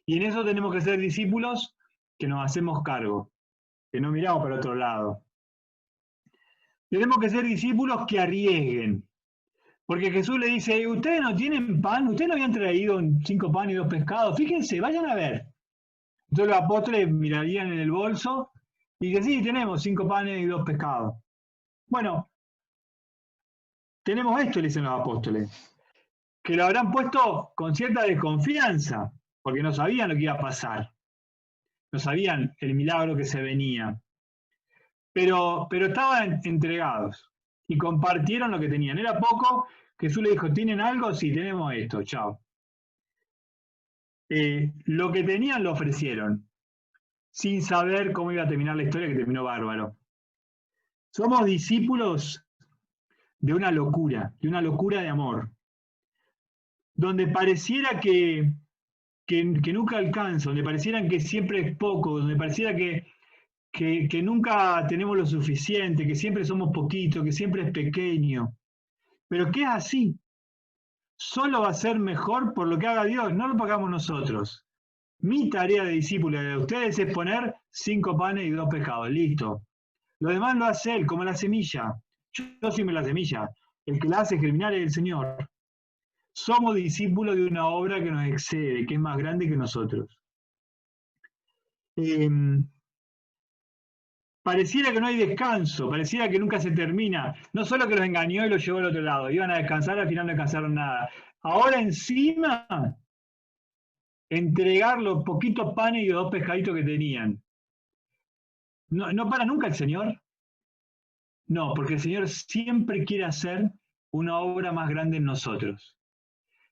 Y en eso tenemos que ser discípulos que nos hacemos cargo, que no miramos para otro lado. Tenemos que ser discípulos que arriesguen. Porque Jesús le dice, ustedes no tienen pan, ustedes no habían traído 5 panes y 2 pescados, fíjense, vayan a ver. Entonces los apóstoles mirarían en el bolso y dicen, sí, tenemos 5 panes y 2 pescados. Bueno, tenemos esto, le dicen los apóstoles, que lo habrán puesto con cierta desconfianza, porque no sabían lo que iba a pasar, no sabían el milagro que se venía, pero estaban entregados y compartieron lo que tenían. Era poco, Jesús le dijo, ¿tienen algo? Sí, tenemos esto, chao. Lo que tenían lo ofrecieron, sin saber cómo iba a terminar la historia, que terminó bárbaro. Somos discípulos de una locura de amor, donde pareciera que nunca alcanza, donde pareciera que siempre es poco, donde pareciera que nunca tenemos lo suficiente, que siempre somos poquitos, que siempre es pequeño. Pero que es así. Solo va a ser mejor por lo que haga Dios, no lo pagamos nosotros. Mi tarea de discípulo de ustedes es poner 5 panes y 2 pescados, listo. Lo demás lo hace Él, como la semilla. Yo soy la semilla. El que la hace germinar es el Señor. Somos discípulos de una obra que nos excede, que es más grande que nosotros. pareciera que no hay descanso, pareciera que nunca se termina. No solo que los engañó y los llevó al otro lado, iban a descansar, al final no descansaron nada. Ahora encima, entregar los poquitos panes y los 2 pescaditos que tenían. ¿No para nunca el Señor? No, porque el Señor siempre quiere hacer una obra más grande en nosotros.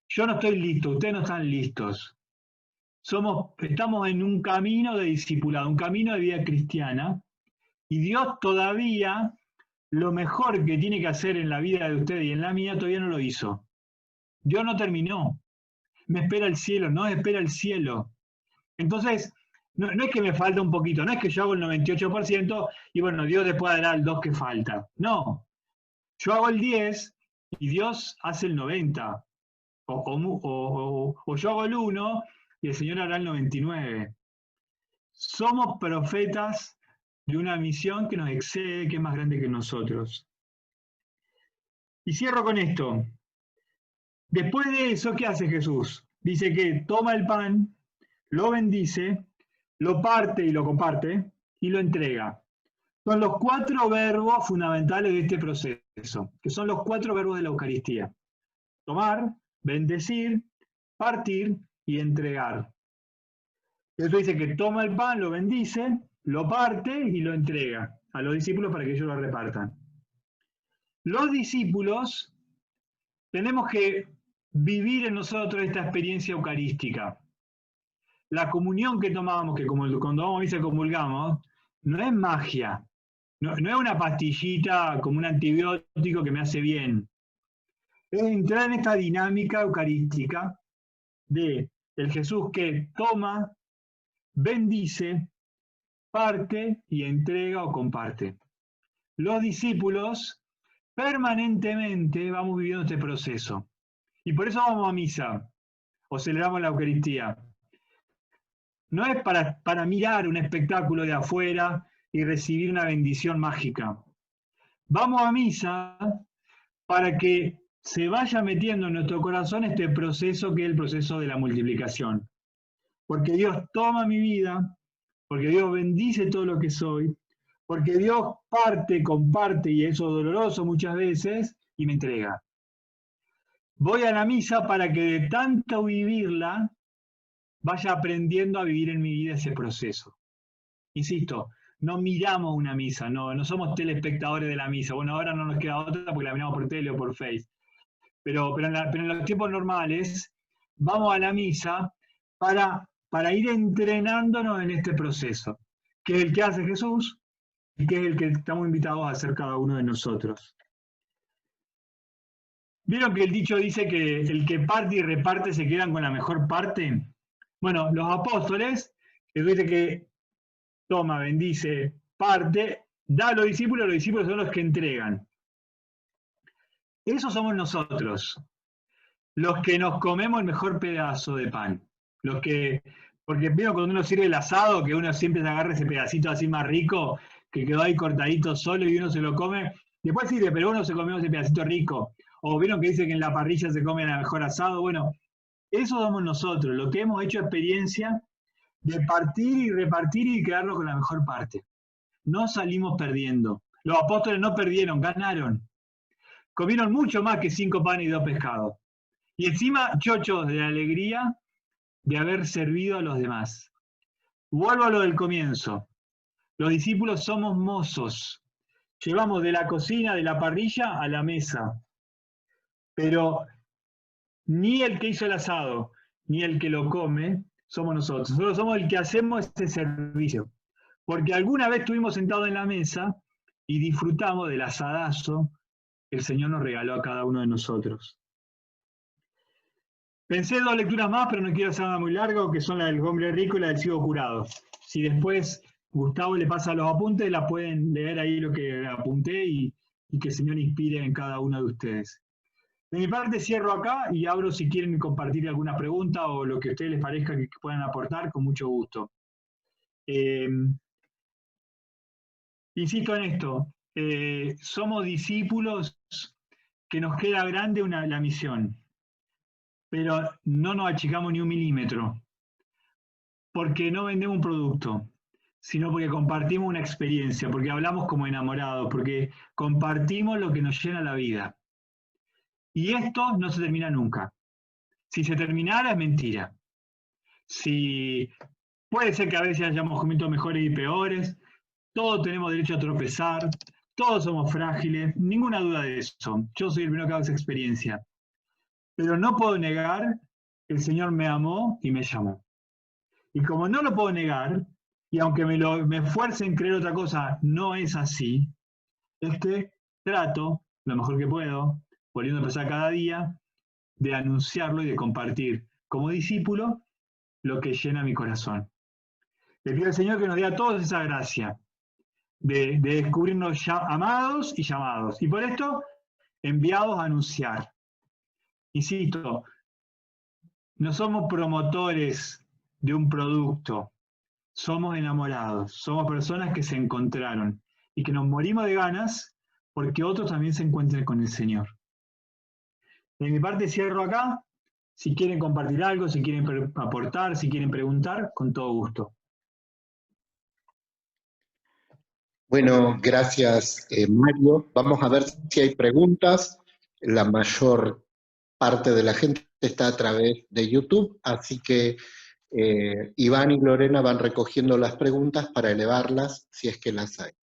Yo no estoy listo, ustedes no están listos. Estamos en un camino de discipulado, un camino de vida cristiana, y Dios todavía, lo mejor que tiene que hacer en la vida de ustedes y en la mía, todavía no lo hizo. Dios no terminó. Me espera el cielo, no espera el cielo. Entonces, no es que me falta un poquito, no es que yo hago el 98% y bueno, Dios después dará el 2 que falta. No, yo hago el 10 y Dios hace el 90. O yo hago el 1 y el Señor hará el 99. Somos profetas de una misión que nos excede, que es más grande que nosotros. Y cierro con esto. Después de eso, ¿qué hace Jesús? Dice que toma el pan, lo bendice, lo parte y lo comparte y lo entrega. Son los 4 verbos fundamentales de este proceso, que son los 4 verbos de la Eucaristía. Tomar, bendecir, partir y entregar. Eso dice que toma el pan, lo bendice, lo parte y lo entrega a los discípulos para que ellos lo repartan. Los discípulos tenemos que vivir en nosotros esta experiencia eucarística. La comunión que tomamos, que cuando vamos a misa comulgamos, no es magia, no es una pastillita como un antibiótico que me hace bien. Es entrar en esta dinámica eucarística de el Jesús que toma, bendice, parte y entrega o comparte. Los discípulos permanentemente vamos viviendo este proceso. Y por eso vamos a misa o celebramos la Eucaristía. No es para mirar un espectáculo de afuera y recibir una bendición mágica. Vamos a misa para que se vaya metiendo en nuestro corazón este proceso que es el proceso de la multiplicación. Porque Dios toma mi vida, porque Dios bendice todo lo que soy, porque Dios parte, comparte, y eso es doloroso muchas veces, y me entrega. Voy a la misa para que de tanto vivirla, vaya aprendiendo a vivir en mi vida ese proceso. Insisto, no miramos una misa, no somos telespectadores de la misa. Bueno, ahora no nos queda otra porque la miramos por tele o por Face. Pero en los tiempos normales, vamos a la misa para ir entrenándonos en este proceso, que es el que hace Jesús y que es el que estamos invitados a hacer cada uno de nosotros. ¿Vieron que el dicho dice que el que parte y reparte se quedan con la mejor parte? Bueno, los apóstoles, Jesús dice que toma, bendice, parte, da a los discípulos son los que entregan. Esos somos nosotros, los que nos comemos el mejor pedazo de pan. Porque veo cuando uno sirve el asado, que uno siempre se agarra ese pedacito así más rico, que quedó ahí cortadito solo y uno se lo come. Después sirve, pero uno se comió ese pedacito rico. O vieron que dice que en la parrilla se come el mejor asado. Bueno, eso somos nosotros, los que hemos hecho experiencia de partir y repartir y quedarnos con la mejor parte. No salimos perdiendo. Los apóstoles no perdieron, ganaron. Comieron mucho más que 5 panes y 2 pescados. Y encima, chochos de la alegría de haber servido a los demás. Vuelvo a lo del comienzo. Los discípulos somos mozos. Llevamos de la cocina, de la parrilla, a la mesa. Pero ni el que hizo el asado, ni el que lo come, somos nosotros. Nosotros somos el que hacemos este servicio. Porque alguna vez estuvimos sentados en la mesa y disfrutamos del asadazo que el Señor nos regaló a cada uno de nosotros. Pensé 2 lecturas más, pero no quiero hacer nada muy largo, que son la del hombre rico y la del ciego curado. Si después Gustavo le pasa los apuntes, la pueden leer ahí lo que apunté y que el Señor inspire en cada uno de ustedes. De mi parte cierro acá y abro si quieren compartir alguna pregunta o lo que a ustedes les parezca que puedan aportar, con mucho gusto. Insisto en esto, somos discípulos que nos queda grande la misión, pero no nos achicamos ni 1 milímetro, porque no vendemos un producto. sino porque compartimos una experiencia, porque hablamos como enamorados, porque compartimos lo que nos llena la vida. Y esto no se termina nunca. Si se terminara es mentira. Si puede ser que a veces hayamos momentos mejores y peores, todos tenemos derecho a tropezar, todos somos frágiles, ninguna duda de eso. Yo soy el primero que hago esa experiencia. Pero no puedo negar que el Señor me amó y me llamó. Y como no lo puedo negar, y aunque me esfuerce en creer otra cosa, no es así, es que trato, lo mejor que puedo, volviendo a empezar cada día, de anunciarlo y de compartir como discípulo lo que llena mi corazón. Le pido al Señor que nos dé a todos esa gracia de descubrirnos ya amados y llamados. Y por esto, enviados a anunciar. Insisto, no somos promotores de un producto, somos enamorados, somos personas que se encontraron y que nos morimos de ganas porque otros también se encuentren con el Señor. De mi parte cierro acá. Si quieren compartir algo, si quieren aportar, si quieren preguntar, con todo gusto. Bueno, gracias Mario. Vamos a ver si hay preguntas. La mayor parte de la gente está a través de YouTube, así que Iván y Lorena van recogiendo las preguntas para elevarlas si es que las hay.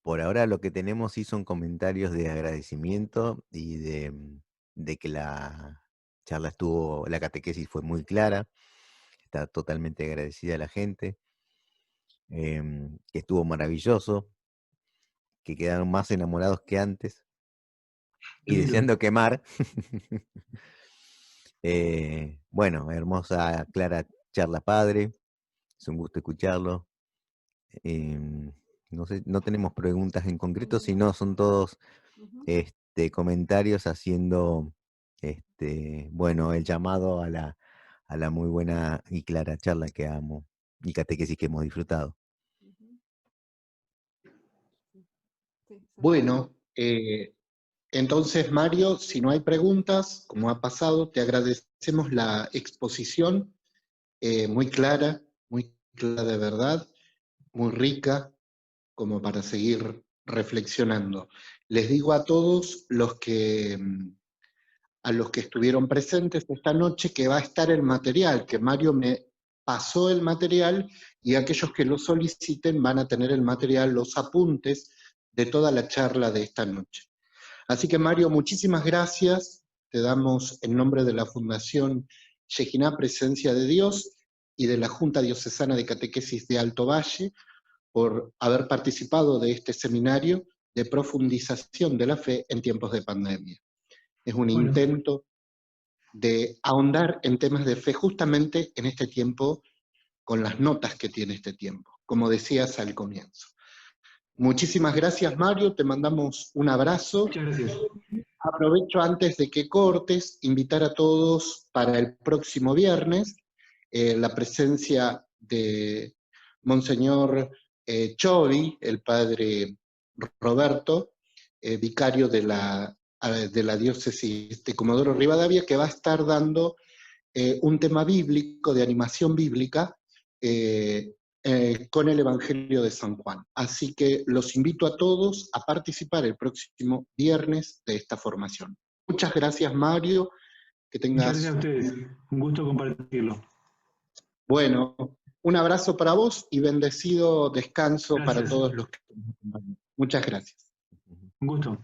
Por ahora lo que tenemos sí son comentarios de agradecimiento y de que la charla la catequesis fue muy clara, está totalmente agradecida a la gente, que estuvo maravilloso, que quedaron más enamorados que antes y deseando quemar. Bueno, hermosa, clara charla padre, es un gusto escucharlo. No sé, no tenemos preguntas en concreto, sino son todos comentarios haciendo bueno, el llamado a la muy buena y clara charla que amo y catequesis que hemos disfrutado. Bueno, entonces Mario, si no hay preguntas, como ha pasado, te agradecemos la exposición, muy clara de verdad, muy rica, como para seguir reflexionando. Les digo a todos a los que estuvieron presentes esta noche que va a estar el material, que Mario me pasó el material y aquellos que lo soliciten van a tener el material, los apuntes de toda la charla de esta noche. Así que Mario, muchísimas gracias, te damos en nombre de la Fundación Shekinah Presencia de Dios y de la Junta Diocesana de Catequesis de Alto Valle por haber participado de este seminario de profundización de la fe en tiempos de pandemia. Es un intento de ahondar en temas de fe justamente en este tiempo, con las notas que tiene este tiempo, como decías al comienzo. Muchísimas gracias, Mario, te mandamos un abrazo. Muchas gracias. Aprovecho antes de que cortes, invitar a todos para el próximo viernes, la presencia de Monseñor Chovi, el padre Roberto, vicario de la diócesis de Comodoro Rivadavia, que va a estar dando un tema bíblico, de animación bíblica, con el Evangelio de San Juan. Así que los invito a todos a participar el próximo viernes de esta formación. Muchas gracias, Mario. Que tengas... Muchas gracias a ustedes. Un gusto compartirlo. Bueno, un abrazo para vos y bendecido descanso para todos los que nos acompañan. Muchas gracias. Un gusto.